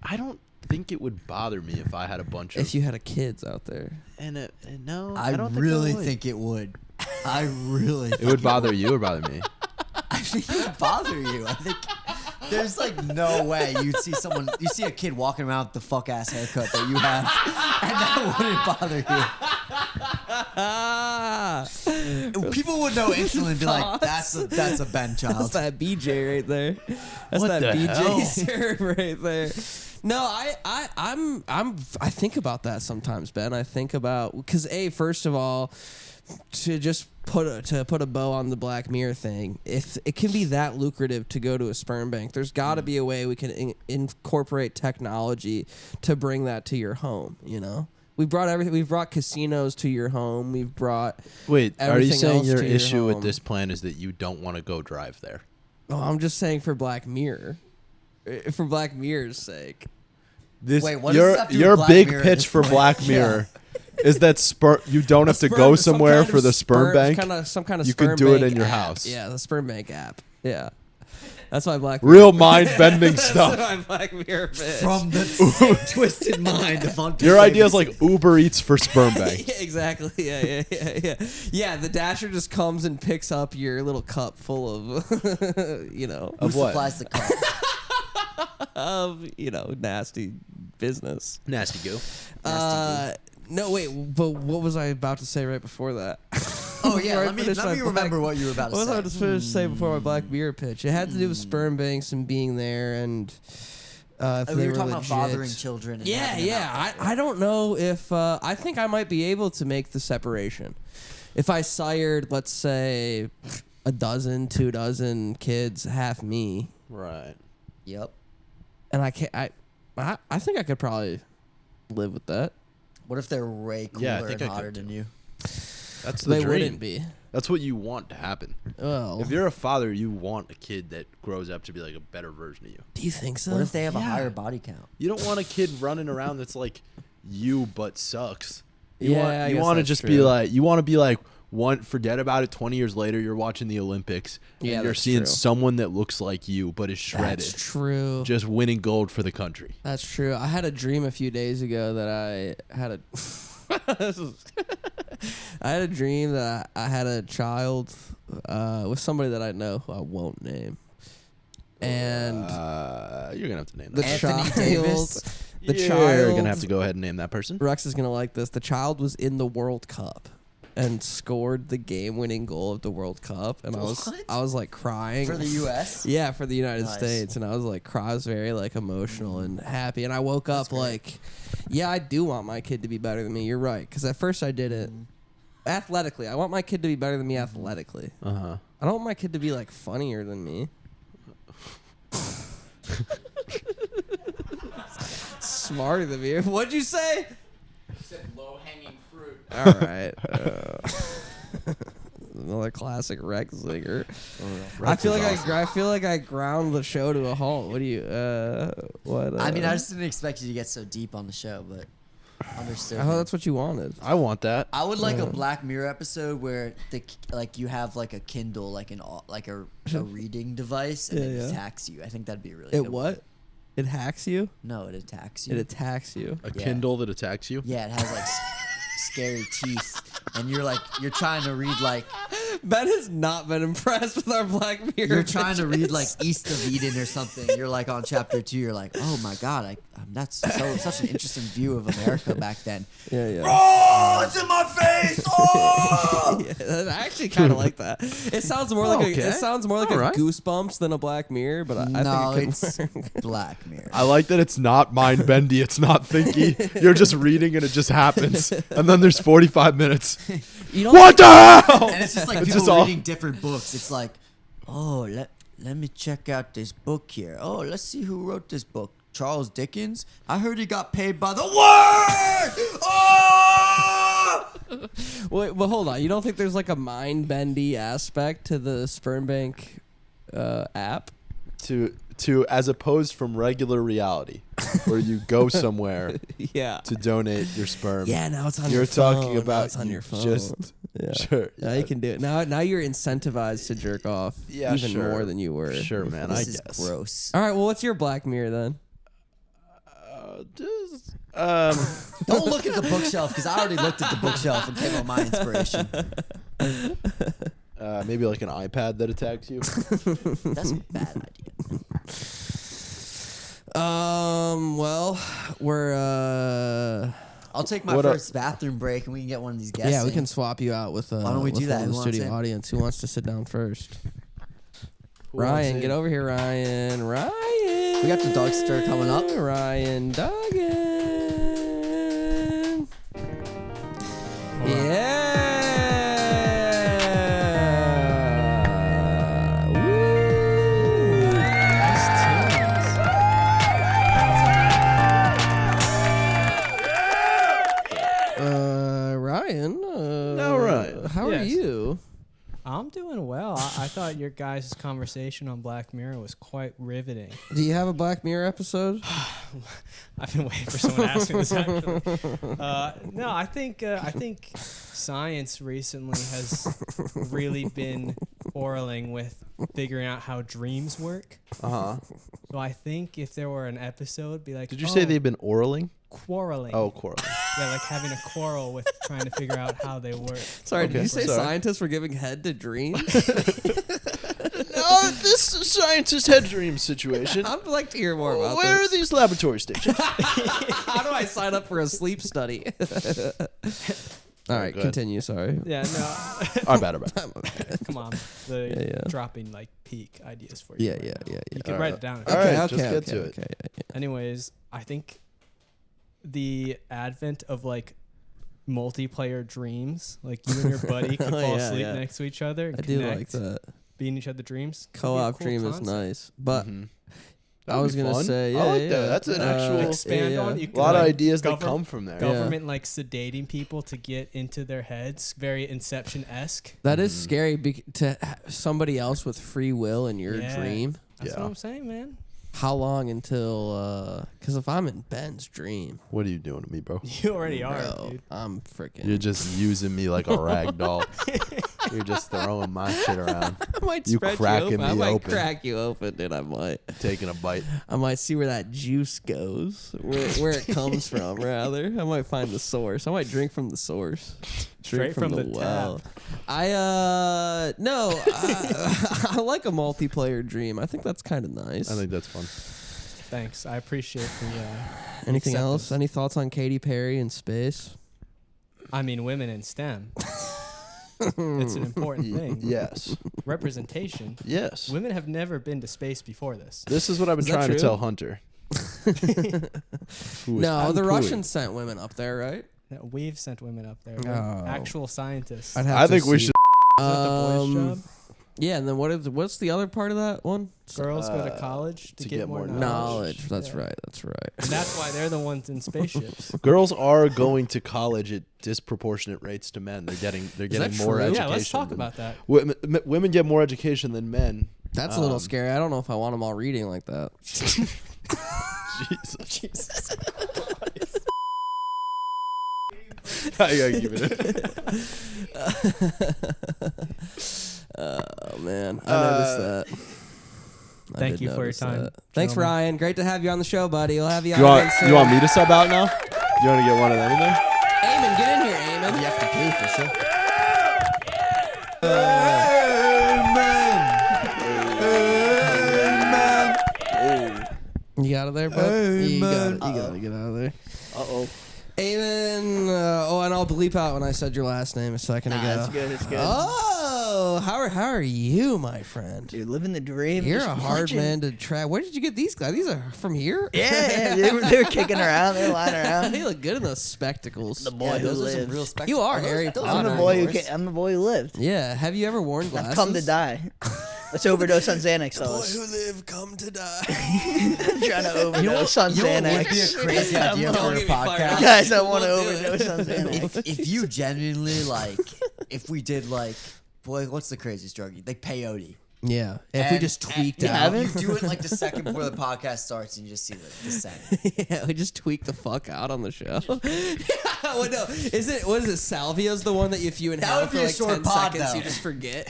I don't think it would bother me if I had a bunch of... If you had a kids out there. No, I don't really think think it would. I really think it would bother you or bother me. I think it would bother you. I think there's like no way you'd see a kid walking around with the fuck ass haircut that you have, and that wouldn't bother you. People would know instantly and be like, that's a Ben child. That's that BJ right there. That's What that the BJ hell? serve right there. No, I think about that sometimes, Ben. I think about because first of all, to just put a bow on the Black Mirror thing, if it can be that lucrative to go to a sperm bank, there's got to be a way we can incorporate technology to bring that to your home. You know, we brought everything. We've brought casinos to your home. We've brought Wait, are you everything saying else your to issue with home. this plan is that you don't want to go drive there? Oh, I'm just saying for Black Mirror, for Black Mirror's sake. Wait, what does this have to do your with Black big Mirror at pitch this for point? Black Mirror is that you don't have to go somewhere for the sperm bank. Some kind of You sperm can do it bank in your app. house. Yeah, the sperm bank app. Yeah, that's why Black Real mind-bending That's stuff. my Black Mirror pitch. From the sick, twisted mind of Hunter. Your idea is Davis. like Uber Eats for sperm bank. Yeah, exactly. Yeah. Yeah, the Dasher just comes and picks up your little cup full of, Who Of what? supplies the car? of nasty business. Nasty goo. No, wait, but what was I about to say right before that? Oh yeah, Before I let me finished my remember what you were about to What was say. I about to say before my Black Mirror pitch? It had to do with sperm banks and being there, and if we they were were talking about legit. fathering children. And having them out. I don't know if I think I might be able to make the separation. If I sired, let's say, 12, 2 dozen kids, half me, Right. Yep. and I can't. I think I could probably live with that. What if they're way cooler Yeah, I think and I hotter could than too. you? That's the They dream. wouldn't be. That's what you want to happen. Well, If you're a father, you want a kid that grows up to be like a better version of you. do you think so? What if they have a Yeah. higher body count? You don't want a kid running around that's like you but sucks. Yeah, I you guess want to that's just true. be like you want to be like forget about it. 20 years later, you're watching the Olympics. Yeah, and you're that's seeing true. someone that looks like you but is shredded, That's true. just winning gold for the country. That's true. I had a dream a few days ago that I had a. I had a dream that I had a child with somebody that I know who I won't name, and You're gonna have to name the that. Anthony child. Davis? The You're child. gonna have to go ahead and name that person. Rex is gonna like this. The child was in the World Cup and scored the game-winning goal of the World Cup, and What? I was like crying For the U.S.? Yeah, for the United Nice. States, and I was like, I was very like emotional and happy, and I woke up great. like, yeah, I do want my kid to be better than me. You're right, because at first I did it athletically. I want my kid to be better than me athletically. Uh huh. I don't want my kid to be like funnier than me. Smarter than me. What'd you say? I said low-hanging fruit. All right. Another classic Rex zinger. I feel like I ground the show to a halt. What do you? What? I mean, I just didn't expect you to get so deep on the show, but understood. I thought that's what you wanted. I want that. I would like a Black Mirror episode where you have like a Kindle, like a reading device, and it Yeah. attacks you. I think that'd be a really It good what? one. It hacks you. No, it attacks you. It attacks you. A Yeah. Kindle that attacks you. Yeah, it has like scary teeth, and you're trying to read like Ben has not been impressed with our Black Mirror. you're trying to read pitches. like East of Eden or something. You're like on chapter 2. You're like, oh my god, that's such an interesting view of America back then. Yeah. Oh, it's in my face! Oh! Yeah, I actually kind of like that. It sounds more like Okay. it sounds more like Alright. a Goosebumps than a Black Mirror, but I No, think it it's could work. Black Mirror. I like that it's not mind bendy. It's not thinky. You're just reading and it just happens. And then there's 45 minutes. You know What the hell? And it's just like It's people just all- reading different books. It's like, oh, let me check out this book here. Oh, let's see who wrote this book. Charles Dickens? I heard he got paid by the word! Oh! Wait, but hold on. You don't think there's like a mind bendy aspect to the sperm bank app? To as opposed from regular reality, where you go somewhere Yeah. to donate your sperm. Yeah, now it's on You're your phone. talking Now about it's on you your phone. just Yeah. Sure. Now you can do it. Now you're incentivized to jerk off even more than you were. Sure, man. This I is guess. gross. All right. Well, what's your Black Mirror then? Don't look at the bookshelf because I already looked at the bookshelf and came up with my inspiration. Maybe like an iPad that attacks you. That's a bad idea. Well, we're I'll take my first bathroom break and we can get one of these guests. yeah, we in. can swap you out with Why don't we do that? The Who wants studio in? audience. Who wants to sit down first? Who wants Ryan, in? get over here, Ryan. Ryan. We got the dog stir coming up. Ryan Duggan. Yeah. Woo. Nice tunes. Ryan. Now, Ryan. How are Yes. you? I'm doing well. I thought your guys' conversation on Black Mirror was quite riveting. Do you have a Black Mirror episode? I've been waiting for someone to ask me this. Actually. No, I think science recently has really been quarreling with figuring out how dreams work. Uh-huh. So I think if there were an episode, it'd be like, Did you say they've been oraling? quarreling? Oh, quarreling. Yeah, like having a quarrel with trying to figure out how they work. Sorry, Okay, did you say sorry. scientists were giving head to dreams? No, this scientist head dream situation. I'd like to hear more about Where this. are these laboratory stations? How do I sign up for a sleep study? All right, Go ahead. continue. Sorry. Yeah, no. Our bad. Come on, dropping like peak ideas for you. Yeah, right yeah, now. yeah, yeah. You can All write right. it down. All right, just get to it. Yeah. Anyways, I think the advent of like multiplayer dreams, like you and your buddy can fall Yeah, asleep yeah. next to each other and I do connect, like that. be in each other's dreams. Could be a Co-op cool dream concept. is nice, but Mhm. I was That'd be gonna fun. say, I yeah, like yeah. that. That's an actual Expand on it. You a could, lot of like, ideas that govern- come from there. Government like sedating people to get into their heads, very Inception-esque. That is scary to somebody else with free will in your Yeah. dream. That's Yeah. what I'm saying, man. How long until? Because if I'm in Ben's dream, What are you doing to me, bro? You already are, bro, dude. I'm freaking. You're just using me like a rag doll. You're just throwing my shit around, I might You spread cracking you open. I me might open. crack you open, dude. I might. taking a bite. I might see where that juice goes, where it comes from. Rather, I might find the source. I might drink from the source, Straight from the tap. I like a multiplayer dream. I think that's kind of nice. I think that's fun. Thanks. I appreciate the. Anything else? acceptance. Any thoughts on Katy Perry in space? I mean, women in STEM. It's an important thing. Yes. Representation. Yes. Women have never been to space before this. This is what I've been Is that trying to true? tell Hunter. Who is No, the poo-pooing. Russians sent women up there, right? Yeah, we've sent women up there. Oh. Actual scientists. I'd have I to think we see- should. Is that the boys' job? Yeah, and then what's the other part of that one? Girls go to college to get more knowledge. Knowledge. That's Yeah. right. That's right. And that's why they're the ones in spaceships. Girls are going to college at disproportionate rates to men. They're getting that more true? education. Yeah, let's talk than- about that. Women get more education than men. That's a little scary. I don't know if I want them all reading like that. Jesus. I gotta give it. Oh man, I noticed that. I Thank did you for your notice time, that. Thanks, gentlemen. Ryan. Great to have you on the show, buddy. We'll have you. You on want again soon. you want me to sub out now? You want to get one of them in there? Eamon, get in here, Eamon. You have to pay for sure. You got it there, bud? You got it. You got to get out of there. Uh-oh. Eamon. And I'll bleep out when I said your last name a second ago. That's good. It's good. Oh, how are you, my friend? Dude, living the dream. You're just a hard watching. man to track. Where did you get these guys? These are from here? Yeah, they were kicking around. They were lying around. They look good in those spectacles. The boy Yeah, who those are some lived. real spectacles. You are Harry those Potter. I'm the of boy course. I'm the boy who lived. Yeah. Have you ever worn glasses? I've come to die. Let's overdose on Xanax, fellas. live, come to die. Trying to overdose on You know what would Xanax. be a crazy idea Don't for a get me fired podcast? up. Guys, I want to We'll do it. overdose on Xanax. If you genuinely like, if we did like, boy, what's the craziest drug? Like peyote. Yeah. If we And- just tweaked You out. haven't? You do it like the second before the podcast starts, and you just see the descent. Yeah, we just tweak the fuck out on the show. Well, no, what is it? Salvia's the one that if you inhale would for be a like short 10 pod, seconds, though. you just forget.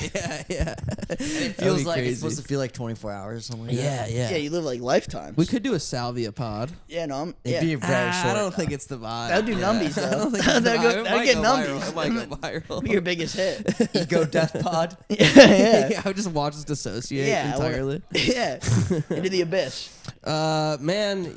Yeah. It feels like it's supposed to feel like 24 hours or something like that. Yeah, you live like lifetimes. We could do a salvia pod. Yeah, no, It'd be very short. I don't think it's the vibe. That'd do numbies I though. don't think it's the vibe. It That'd might get go numbies. viral. It might go viral. Be your biggest hit. Ego death pod. yeah. I would just watch us dissociate Yeah, entirely. Yeah. Into the abyss. Man,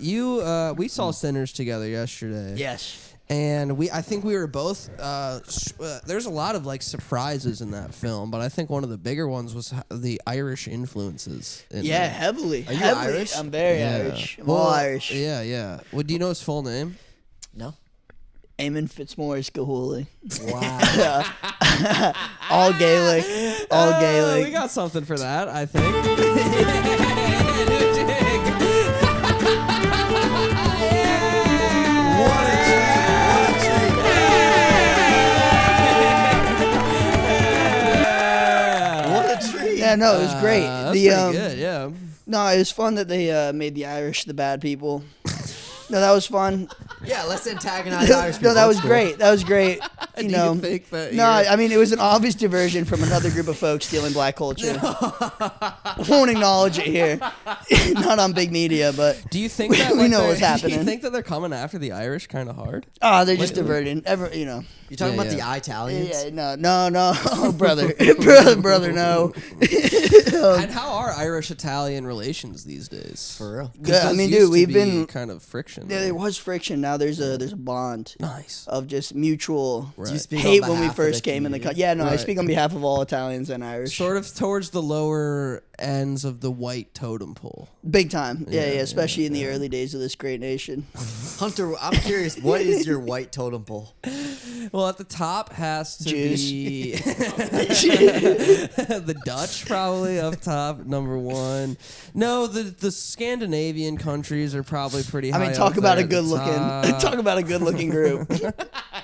we saw Sinners together yesterday. Yes. And I think we were both. There's a lot of like surprises in that film, but I think one of the bigger ones was the Irish influences. In Yeah, there. heavily. Are you Heavily. Irish? I'm very Yeah. Irish. I'm all Irish. Yeah. Well, do you know his full name? No. Eamon Fitzmaurice Cahooly. Wow. All Gaelic. All Gaelic. We got something for that, I think. What a treat. Yeah, no, it was great. That's The pretty good, yeah. No, it was fun that they made the Irish the bad people. No, that was fun. Yeah, let's antagonize Irish people. No, that was That's cool. great. That was great. You know, you think that no, you're- I mean it was an obvious diversion from another group of folks stealing black culture. Won't acknowledge it here. Not on big media, but Do you think that we know they're- what's Do happening. you think that they're coming after the Irish kind of hard? they're just diverting. You know. You talking Yeah, about yeah. the Italians? Yeah, no, oh, brother, brother, no. And how are Irish-Italian relations these days? For real. 'Cause Good. I those mean, used dude, to we've be been. kind of friction. Yeah, there was friction. Now there's a bond Nice. of just mutual Do you speak hate on when we behalf of first the came in the community? Yeah, no, I Right. speak on behalf of all Italians and Irish. Sort of towards the lower ends of the white totem pole. Big time. Yeah, especially in the early days of this great nation. Hunter, I'm curious, what is your white totem pole? Well, at the top has to Jews. be the Dutch, probably up top, number one. No, the Scandinavian countries are probably pretty high. I mean, talk up about there a at the good looking top. talk about a good looking group.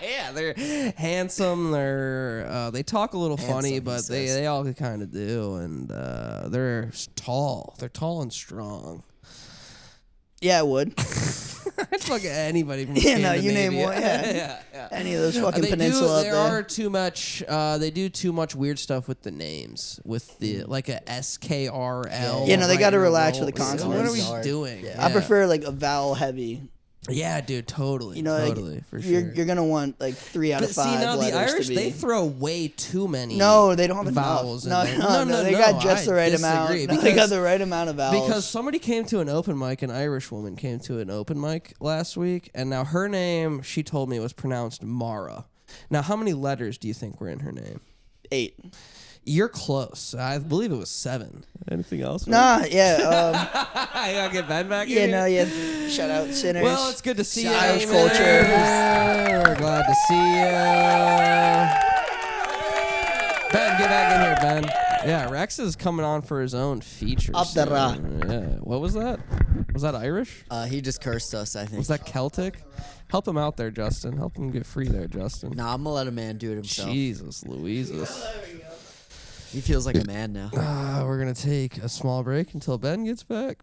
Yeah, they're handsome. They talk a little funny, Handsome, but he says. they all kind of do, and they're tall. They're tall and strong. Yeah, I would. I'd fuck anybody from Yeah, no, you name Scandinavia. one, yeah. yeah. Any of those fucking They peninsula there up there. are too much. They do too much weird stuff with the names, with the like a SKRL. Yeah, no, they right gotta in a relax row. with the What are consonants. we Hard. doing? Yeah. I prefer like a vowel heavy. Yeah, dude, totally. You know, totally like, for sure. you're gonna want like 3 out But of see, 5 now the letters Irish to be. they throw way too many. No, they don't have vowels. enough. in No, there. they got just I the right amount. disagree, No, they got because- the right amount of vowels. Because somebody came to an open mic, an Irish woman came to an open mic last week, and now her name, she told me, was pronounced Mara. Now, how many letters do you think were in her name? 8. You're close. I believe it was 7. Anything else? Nah, yeah, I gotta get Ben back yeah, in no, here. yeah. Shout out Sinners. Well, it's good to see you. Irish Eamon. culture. We're glad to see you. Ben, get back in here, Ben. Yeah, Rex is coming on for his own feature. Up the soon. ra. Yeah. What was that? Was that Irish? He just cursed us, I think. Was that Celtic? Help him out there, Justin. Help him get free there, Justin. Nah, I'm gonna let a man do it himself. Jesus, Louises. He feels like a man now. We're gonna take a small break until Ben gets back.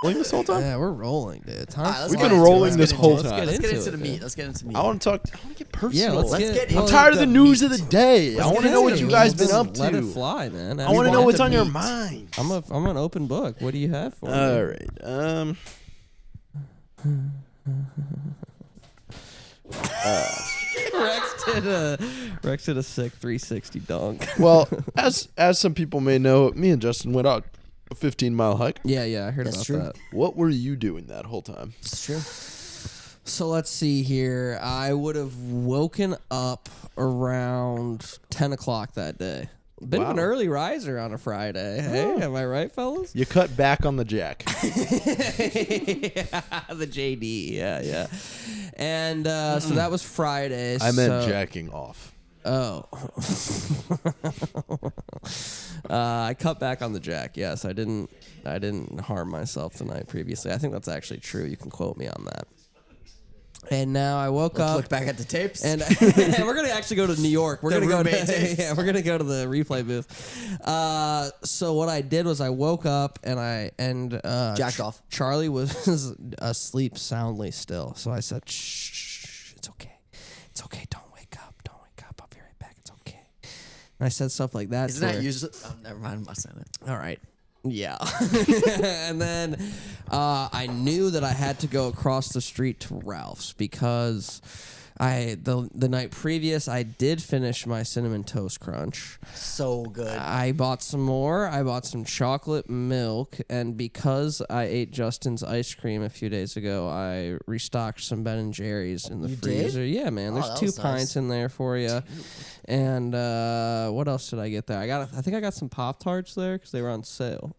Rolling this whole time? Yeah, we're rolling, dude. Time Alright, let's We've get been into it. rolling Let's this get into whole it. time. Let's get into into it, the meat. man. Let's get into the meat. I want to get personal. Yeah, let's get. get I'm into tired of the the news meat. of the day. I want to know what you guys been up Let it to. fly, man. I want to know what's on your meat. mind. I'm an open book. What do you have for me? All right. Rex did a sick 360 dunk. Well, as some people may know, me and Justin went out a 15-mile hike. Yeah, I heard That's about true. that. What were you doing that whole time? It's true. So let's see here. I would have woken up around 10 o'clock that day. Bit of an Wow. early riser on a Friday. Hey, am I right, fellas? You cut back on the jack. The JD, yeah. And so that was Friday. I meant so- jacking off. Oh. I cut back on the jack. Yes, I didn't harm myself tonight previously. I think that's actually true. You can quote me on that. And now I woke Let's up. look back at the tapes. And we're gonna actually go to New York. We're The gonna go to roommate tapes. we're gonna go to the replay booth. So what I did was I woke up and Jacked off. Charlie was asleep soundly still. So I said, "Shh, it's okay." it's okay. Don't wake up. I'll be right back. It's okay. And I said stuff like that. Isn't to that her. usually? Oh, never mind. I'm not saying it. All right. Yeah. And then I knew that I had to go across the street to Ralph's because the night previous I did finish my cinnamon toast crunch. So good. I bought some more. I bought some chocolate milk, and because I ate Justin's ice cream a few days ago, I restocked some Ben and Jerry's in the You freezer. did? Yeah, man. Oh, There's that 2 was nice. pints in there for you. And what else did I get there? I think I got some Pop-Tarts there because they were on sale.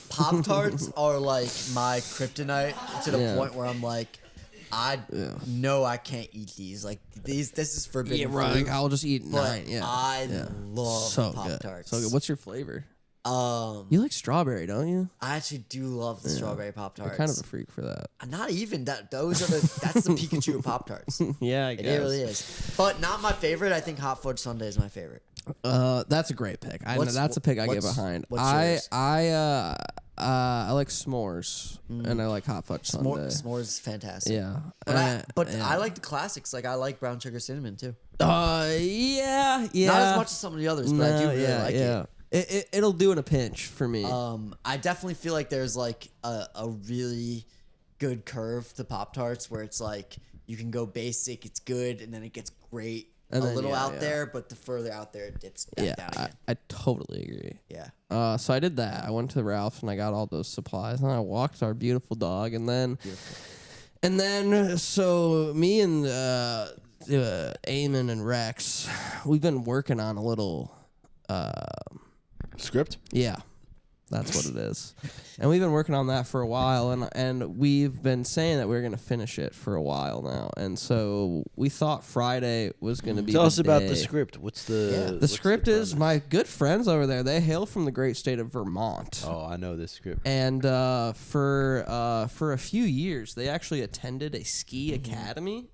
Pop-Tarts are like my kryptonite to the Yeah. point where I'm like, I know I can't eat these. Like this is forbidden Yeah, right. fruit. I'll just eat But 9. Yeah. I Yeah. love So Pop-Tarts. good. So good. What's your flavor? Um, You like strawberry, don't you? I actually do love the strawberry Pop-Tarts. You're kind of a freak for that. Not even that. That's the Pikachu of Pop-Tarts. Yeah, I guess. It really is. But not my favorite. I think hot fudge sundae is my favorite. That's a great pick. That's a pick I get behind. What's yours? I like s'mores and I like hot fudge sundae. S'mores is fantastic. Yeah, But yeah. I like the classics. Like I like brown sugar cinnamon too. Yeah. Not as much as some of the others, but I do really like it. It'll do in a pinch for me. I definitely feel like there's like a really good curve to Pop-Tarts where it's like you can go basic, it's good, and then it gets great And a then, little yeah, out yeah. there, but the further out there it dips back down again. I totally agree. Yeah. So I did that. I went to Ralph's and I got all those supplies and I walked our beautiful dog and then so me and Eamon and Rex, we've been working on a little Script? yeah. That's what it is. And we've been working on that for a while and we've been saying that we were going to finish it for a while now. And so we thought Friday was going to be Tell the us about day. the script. What's the The script is premise? my good friends over there. They hail from the great state of Vermont. Oh, I know this script. And for a few years, they actually attended a ski academy,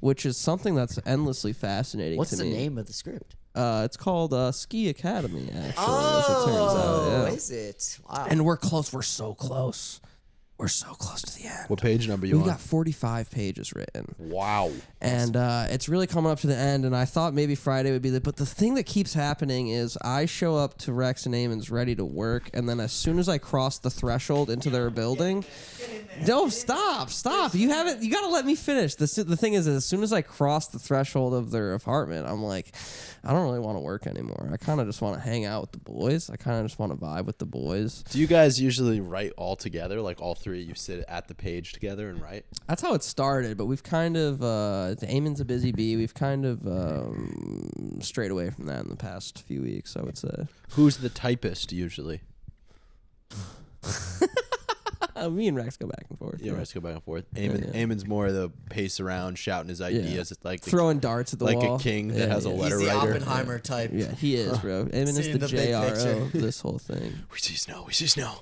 which is something that's endlessly fascinating What's to the me. name of the script? It's called Ski Academy, actually, as it turns out. Yeah. Is it? Wow. And we're close. We're so close. We're so close to the end. What page number you We've on? got 45 pages written. Wow. And it's really coming up to the end, and I thought maybe Friday would be but the thing that keeps happening is I show up to Rex and Eamon's ready to work, and then as soon as I cross the threshold into their building, no, stop. You gotta let me finish. The thing is, as soon as I cross the threshold of their apartment, I'm like, I don't really want to work anymore. I kind of just want to hang out with the boys. I kind of just want to vibe with the boys. Do you guys usually write all together? Like all three, you sit at the page together and write? That's how it started, but we've kind of, Eamon's a busy bee. We've kind of strayed away from that in the past few weeks, I would say. Who's the typist usually? Me and Rex go back and forth. Yeah, let's go back and forth. Eamon's more the pace around, shouting his ideas. It's like throwing darts at the like wall. a king that has a He's letter the writer. Oppenheimer type. Yeah, he is, bro. Eamon is Seeing the the big JRO picture. of this whole thing. We see snow. We see snow.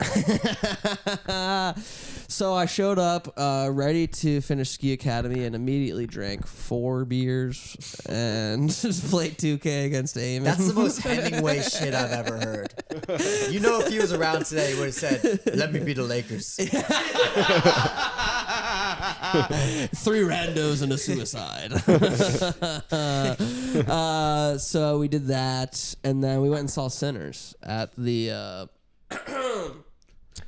So I showed up ready to finish Ski Academy and immediately drank 4 beers and just played 2K against Eamon. That's the most Hemingway shit I've ever heard. You know, if he was around today, he would have said, "Let me be the Lakers." 3 randos and a suicide. So we did that, and then we went and saw Sinners at the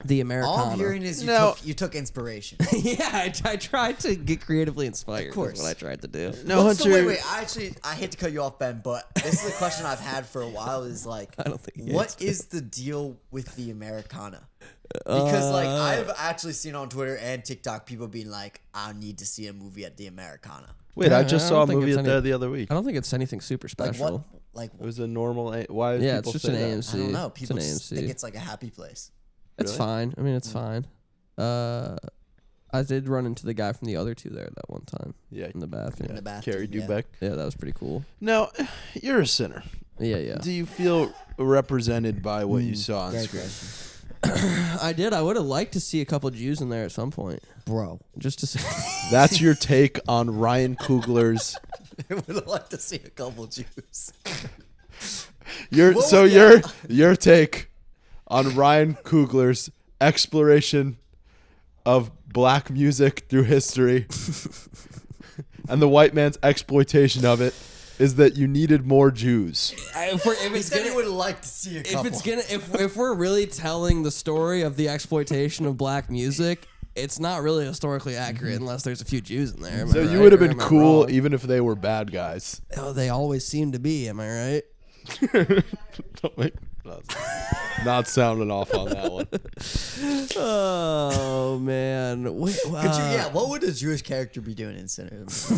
Americana. All I'm hearing is No. you took inspiration. Yeah, I tried to get creatively inspired. Of course. Is what I tried to do. No, What's the- Hunter. wait. I hate to cut you off, Ben, but this is a question I've had for a while. Is like, I don't think he what answered. is the deal with the Americana? Because like I've actually seen on Twitter and TikTok people being like, "I need to see a movie at the Americana." Wait, I I just don't saw a think movie it's there any- the other week. I don't think it's anything super Like special. what? Like It was a normal. Why? Did Yeah, people it's just say an that? AMC. I don't know. It's People an just AMC. think it's like a happy place. It's Really? fine. I mean, it's fine. I did run into the guy from the other 2 there that one time. Yeah. In the bathroom. In the bathroom. Carrie yeah. Dubeck. Yeah, that was pretty cool. Now, you're a sinner. Yeah. Do you feel represented by what you saw on Great screen? question. I did. I would have liked to see a couple Jews in there at some point. Bro. Just to see. That's your take on Ryan Coogler's. I would like to see a couple Jews. Your take on Ryan Coogler's exploration of black music through history and the white man's exploitation of it is that you needed more Jews. He said he would like to see a couple. If we're really telling the story of the exploitation of black music, it's not really historically accurate unless there's a few Jews in there. So you would have been cool even if they were bad guys. Oh, they always seem to be. Am I right? Not sounding off on that one. Oh man! Wait, what would a Jewish character be doing in Sinners?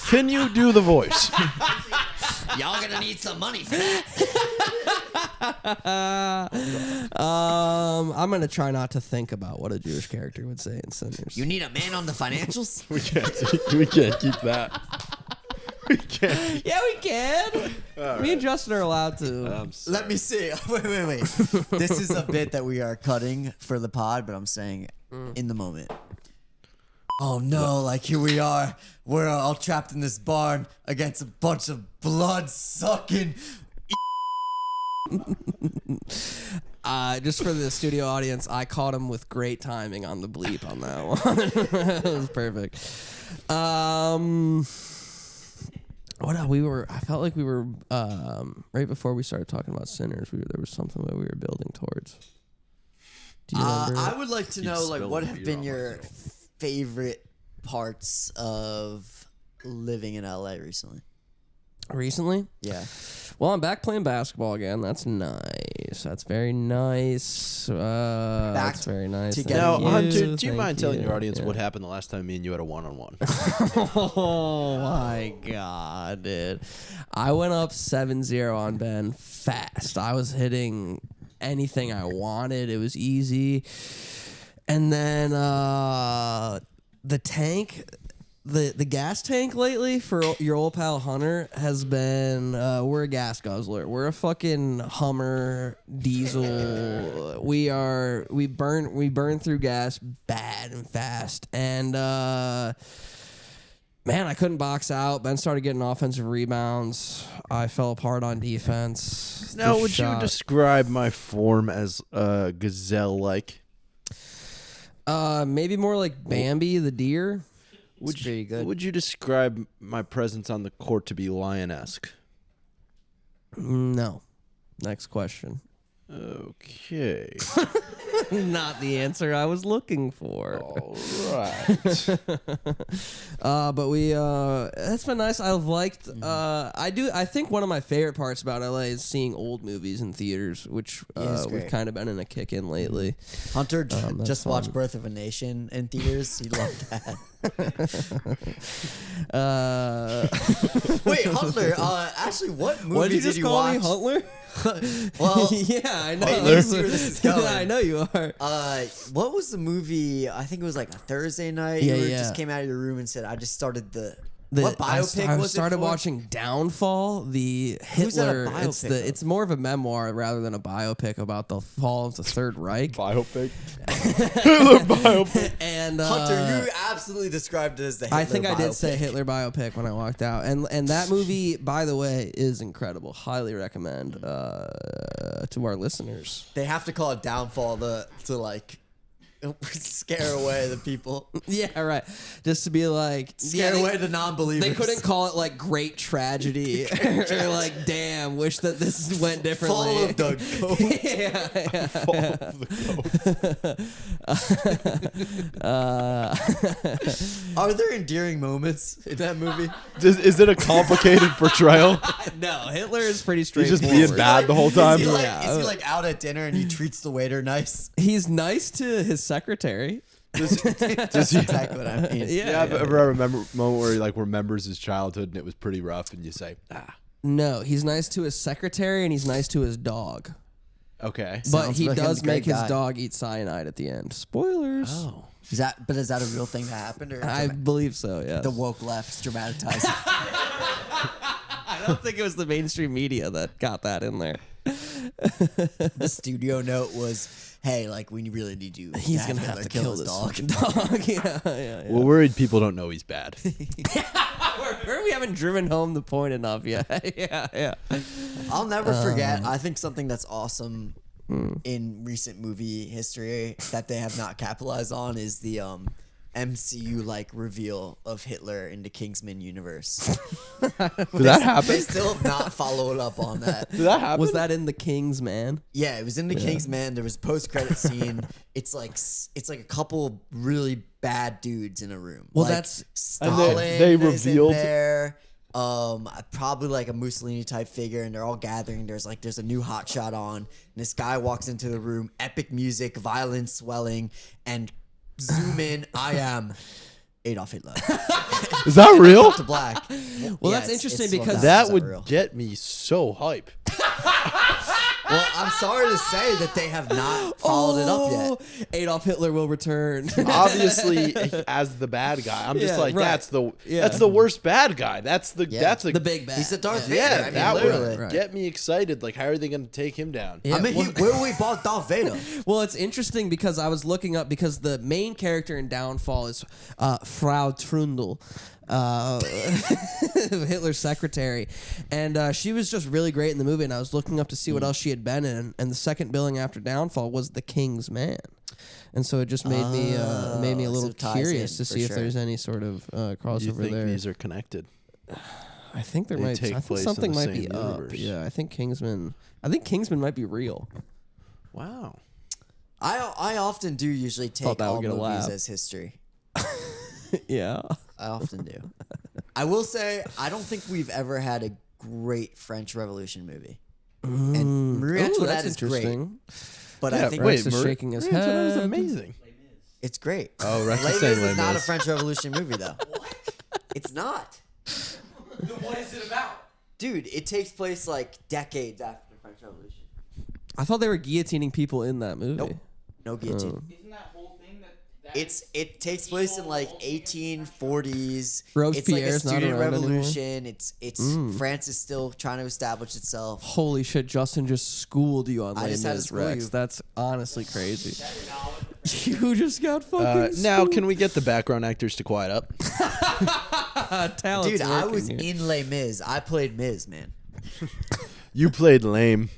Can you do the voice? Y'all gonna need some money for that. I'm gonna try not to think about what a Jewish character would say in Sinners. You need a man on the financials? We can't keep that. We can't. Yeah, we can. Me and Justin are allowed to. Let me see. Wait. This is a bit that we are cutting for the pod, but I'm saying in the moment. Oh no, like here we are. We're all trapped in this barn against a bunch of blood-sucking... Just for the studio audience, I caught him with great timing on the bleep on that one. It was perfect. I felt like we were right before we started talking about Sinners. There was something that we were building towards. Do you remember? I would like to know, like, what have been your favorite parts of living in LA recently? Recently? Yeah. Well, I'm back playing basketball again. That's nice. That's very nice. That's very nice. Now, Thank Hunter, you. do you mind Thank telling you. your audience Yeah. what happened the last time me and you had a one-on-one? Oh my god, dude. I went up 7-0 on Ben fast. I was hitting anything I wanted. It was easy. And then the tank, the gas tank lately for your old pal Hunter has been we're a gas guzzler. We're a fucking Hummer diesel. We burn through gas bad and fast. And man, I couldn't box out. Ben started getting offensive rebounds. I fell apart on defense. Now, The would shot- you describe my form as gazelle-like? Maybe more like Bambi the deer. It's very good. Would you describe my presence on the court to be lion-esque? No. Next question. Okay. Not the answer I was looking for. All right. But we that's been nice. I've liked I think one of my favorite parts about LA is seeing old movies in theaters, which it's we've great. kind of been in a kick in lately. Hunter that's just watched fun. Birth of a Nation in theaters. He loved that. Wait, Hunter, actually, what movie What did you did just you call watch? me, Huntler? Well, Yeah, I know. Wait, you see where this is going. I know you are. what was the movie? I think it was like a Thursday night. Yeah, you yeah. just came out of your room and said, "I just started what biopic I was started it for? watching Downfall, the Who's that a Hitler. biopic of? It's more of a memoir rather than a biopic about the fall of the Third Reich. Biopic? Hitler biopic. And Hunter, you absolutely described it as the Hitler I think I did say biopic. Hitler biopic when I walked out, and that movie, by the way, is incredible. Highly recommend to our listeners. They have to call it Downfall to like scare away the people. Yeah, right. Just to be like Scare away the non-believers. They couldn't call it like great tragedy or like damn. Wish that this went differently. Fall of the Goat. Yeah. Fall of the goat. Are there endearing moments in that movie? Is it a complicated portrayal? No, Hitler is pretty He's straightforward. just being bad the whole time? Is he, like, Yeah. is he like out at dinner and he treats the waiter nice? He's nice to his secretary. Does he, That's exactly what I mean. yeah, I remember a moment where he like remembers his childhood and it was pretty rough, and you say, No, he's nice to his secretary and he's nice to his dog. okay. But Sounds he like does a great make his guy. dog eat cyanide at the end. Spoilers. Oh. Is that a real thing that happened, or I believe so, yeah. the woke left's dramatizing? I don't think it was the mainstream media that got that in there. The studio note was, "Hey, like we really need you. He's gonna have Hitler to kill his this dog." fucking dog. yeah. We're worried people don't know he's bad. We haven't driven home the point enough yet. yeah. I'll never forget. I think something that's awesome in recent movie history that they have not capitalized on is the MCU like reveal of Hitler in the Kingsman universe. Did that happen? They still have not followed up on that. Did that happen? Was that in the King's Man? Yeah, it was in the Kingsman. There was a post-credit scene. It's like a couple really bad dudes in a room. Well, like, that's- Stalin. they is in revealed- there. Probably like a Mussolini type figure, and they're all gathering. There's a new hotshot on, and this guy walks into the room. Epic music, violence swelling, and zoom in. I am Adolf Hitler. Is that real? To black. Well, that's interesting because That would real. get me so hype. Well, I'm sorry to say that they have not followed it up yet. Adolf Hitler will return. Obviously, as the bad guy, I'm just Yeah, like, right. that's the worst bad guy. That's the the big bad. He's a Darth Vader. yeah. I mean, that literally. would get me excited. Like, how are they going to take him down? Yeah, I mean, where we bought Darth Vader. Well, it's interesting because I was looking up because the main character in Downfall is Frau Trundle. Hitler's secretary, and she was just really great in the movie, and I was looking up to see what else she had been in, and the second billing after Downfall was The King's Man, and so it just made me a little so it ties curious in, to see for if sure. there's any sort of Do you crossover think there. these are connected? I think there they might. take I think place in something the might same be up. universe? Yeah, I think Kingsman might be real. Wow. I often do usually Thought take that would all get a movies laugh. as history. Yeah. I often do. I will say I don't think we've ever had a great French Revolution movie. And Marie Ooh, Antoinette that's is great, interesting. but Yeah, I think Rex is Marie- shaking his Marie Antoinette is head. amazing. it's great. Oh, Rex Les is saying Mis is Les not a Mis. French Revolution movie though. It's not. What is it about? Dude, it takes place like decades after the French Revolution. I thought they were guillotining people in that movie. Nope. No guillotine. Isn't that whole thing that It takes place in like 1840s. Robespierre's it's like a not student around anymore? revolution. It's France is still trying to establish itself. Holy shit, Justin just schooled you on I Les just had to Mis, school Rex. you. That's honestly crazy. You just got fucking Now, can we get the background actors to quiet up? talent? Dude, I was in Les Mis. I played Miz, man. You played lame.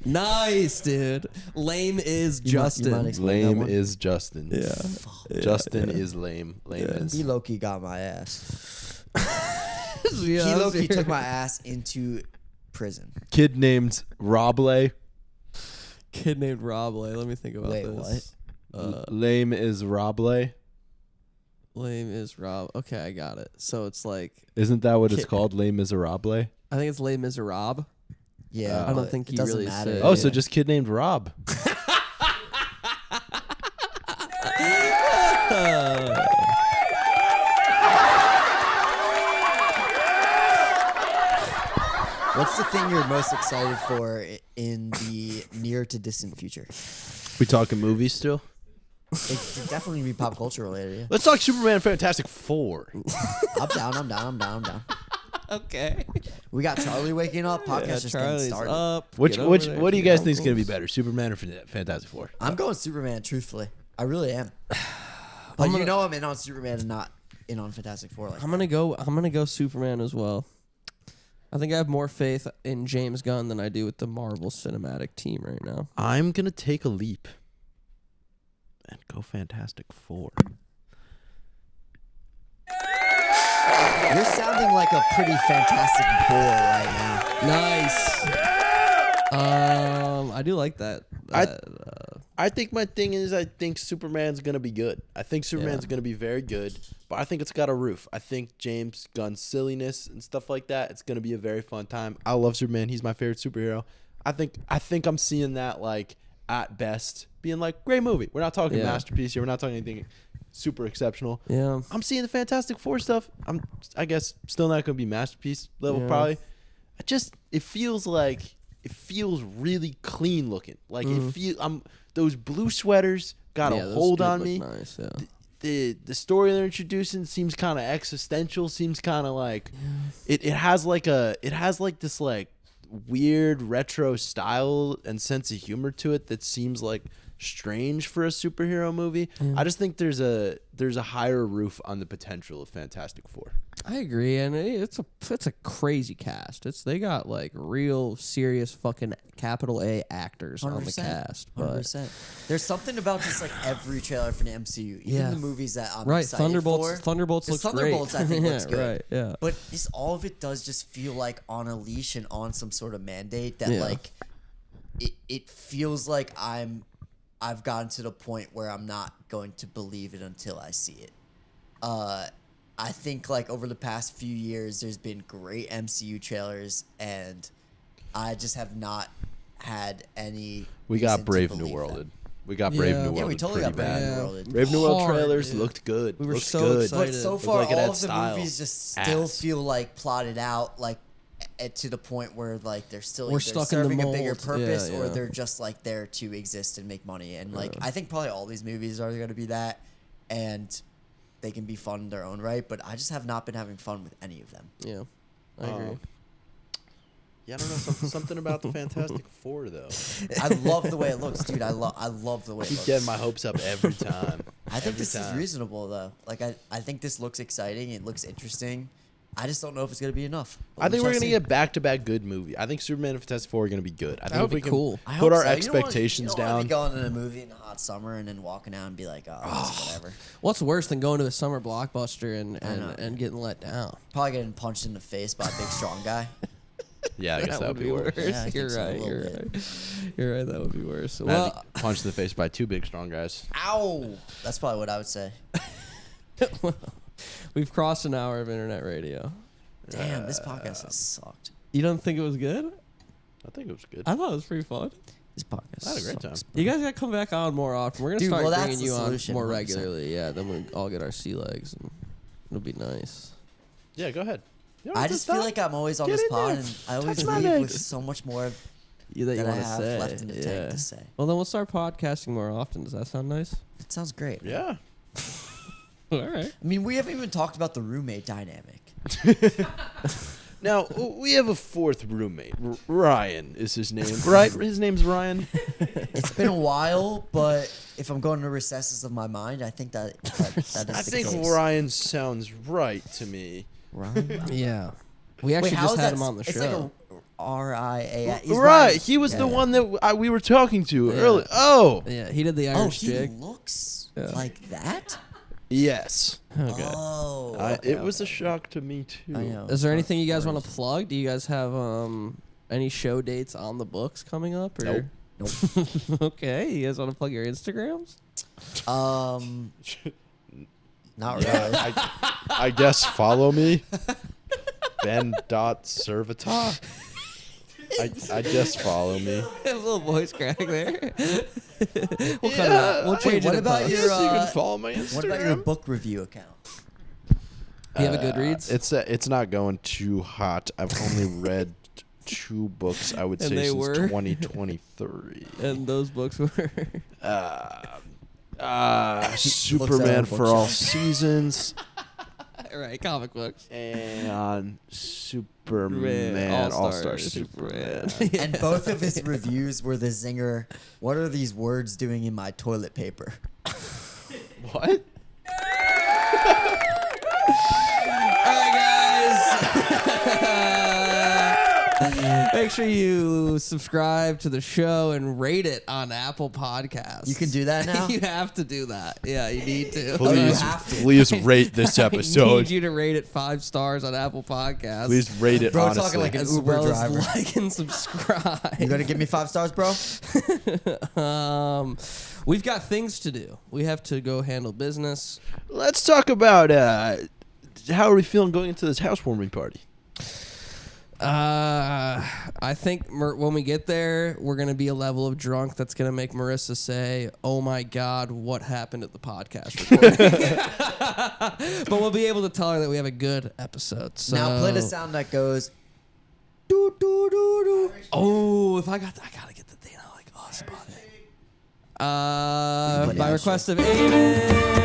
Nice, dude. Lame is You might Justin. explain that Lame one? is Justin. Yeah. Justin is lame. Lame is. He low-key got my ass. Yeah, He I was low-key here. took my ass into prison. Kid named Robley. Kid named Robley. Let me think about Wait, this. Lame is Robley. Lame is Rob. Okay, I got it. So it's like Isn't that what it's Kid- called? Les Miserables? I think it's Les Miserables. Yeah, I don't but think it he doesn't really matter. said- Oh, so Yeah. just kid named Rob. What's the thing you're most excited for in the near to distant future? We talking movies still? It could definitely be pop culture related. Yeah. Let's talk Superman and Fantastic Four. I'm down. Okay. We got Charlie waking up. Podcast just getting Charlie's started. up. What Get over do there, you get guys think is uncles. going to be better, Superman or Fantastic Four? I'm going Superman, truthfully. I really am. But you know I'm in on Superman and not in on Fantastic Four. Like I'm gonna go Superman as well. I think I have more faith in James Gunn than I do with the Marvel Cinematic team right now. I'm going to take a leap and go Fantastic Four. You're sounding like a pretty fantastic boy right now. Nice. I do like that. I think my thing is I think Superman's going to be good. I think Superman's going to be very good, but I think it's got a roof. I think James Gunn's silliness and stuff like that, it's going to be a very fun time. I love Superman. He's my favorite superhero. I think I'm seeing that like at best being like great movie. We're not talking masterpiece here. We're not talking anything super exceptional. Yeah. I'm seeing the Fantastic Four stuff. I guess still not going to be masterpiece level probably. It feels really clean looking. Like those blue sweaters got a those hold do on look me. Nice, yeah. The story they're introducing seems kind of existential. Seems kind of like it has this like weird retro style and sense of humor to it that seems like strange for a superhero movie. I just think there's a there's a higher roof on the potential of Fantastic Four. I agree, and it's a crazy cast. They got like real serious fucking capital A actors on the cast. But 100%. There's something about just like every trailer for the MCU, even the movies that I'm excited Thunderbolts. for. Thunderbolts looks great. Thunderbolts, I think looks good. Right, yeah. But all of it does just feel like on a leash and on some sort of mandate that like it feels like I've gotten to the point where I'm not going to believe it until I see it. I think like over the past few years, there's been great MCU trailers, and I just have not had any. We got reason Brave to New believe World. them. We got Brave New World. Yeah, we totally got Brave bad. New World. Brave New World Hard, trailers dude. looked good. We were looked so good. excited. But so Looked far, like it all had of the style. movies just still Ass. feel like plotted out, like to the point where like they're still We're either stuck in the serving a bigger mold. purpose Yeah, or yeah. they're just like there to exist and make money. And like I think probably all these movies are going to be that, and they can be fun in their own right. But I just have not been having fun with any of them. Yeah, I agree. Yeah, I don't know. Something about the Fantastic Four, though. I love the way it looks, dude. I love the way it Keep looks. getting my hopes up every time. I think Every this is time. reasonable though. Like I think this looks exciting. It looks interesting. I just don't know if it's going to be enough. But I think we're shall gonna see. get back-to-back good movie. I think Superman and Fantastic Four are gonna be good. I think would if we be can cool. I put hope our so. expectations you don't wanna down. be going to a movie in the hot summer and then walking out and be like, oh, this is whatever. What's worse than going to a summer blockbuster know. and getting let down? Probably getting punched in the face by a big strong guy. Yeah, I guess that would be worse. Yeah, I You're think so, a right. little You're bit. right. You're right. That would be worse. Imagine Well, punched in the face by two big strong guys. Ow! That's probably what I would say. we've crossed an hour of internet radio. Damn, this podcast has sucked. You don't think it was good? I think it was good. I thought it was pretty fun. This podcast I had a great sucks. You guys gotta come back on more often. We're gonna Dude, start well, that's bringing the you solution, on more 100%. regularly. Yeah, then we all get our sea legs, and it'll be nice. Yeah, go ahead. You don't I have to just feel stop. like I'm always on Get this in pod, there. and I always Touch my leave with legs. so much more That you that I want to have say. left in the tank to say. Well, then we'll start podcasting more often. Does that sound nice? It sounds great. Yeah. All right. I mean, we haven't even talked about the roommate dynamic. Now we have a fourth roommate. Ryan is his name, right? His name's Ryan. It's been a while, but if I'm going to recesses of my mind, I think that is I the think case. Ryan sounds right to me. Ryan? Yeah. We actually how just is had that? him on the It's show. like a R-I-A. He's Right, Ryan. he was Yeah, the yeah. one that we were talking to earlier. Oh, Yeah, he did the Oh, Irish he jig. looks like that? yes. Okay. Oh. It was a shock to me too. I know. Is there anything you guys want to plug? Do you guys have any show dates on the books coming up? Or? Nope. Okay, you guys want to plug your Instagrams? Not really. Yeah, I guess follow me. Ben.Servetah. I guess follow me. A little voice crack there. We'll cut it Yeah, out. We'll change what it. about post. your, Yes, you can follow my Instagram. What about your book review account? Do you have a Goodreads? It's not going too hot. I've only read 2 books, I would And say, they since were? 2023. And those books were. Superman for All Seasons Right, comic books. and Superman All-Star Superman. And both of his reviews were the zinger. What are these words doing in my toilet paper? What? Make sure you subscribe to the show and rate it on Apple Podcasts. You can do that now? You have to do that. Yeah, you need to. Please, have to. please rate this I need episode. you to rate it 5 stars on Apple Podcasts. Please rate it Bro, honestly. talking like an as Uber well driver. as like and subscribe. You gonna give me 5 stars, bro? We've got things to do. We have to go handle business. Let's talk about how are we feeling going into this housewarming party? I think when we get there, we're going to be a level of drunk that's going to make Marissa say, "Oh my God, what happened at the podcast recording?" But we'll be able to tell her that we have a good episode. So. Now play the sound that goes. Doo, doo, doo, doo. Oh, if I gotta get the thing. I like, oh, spot it. Play the By Irish request of Aiden.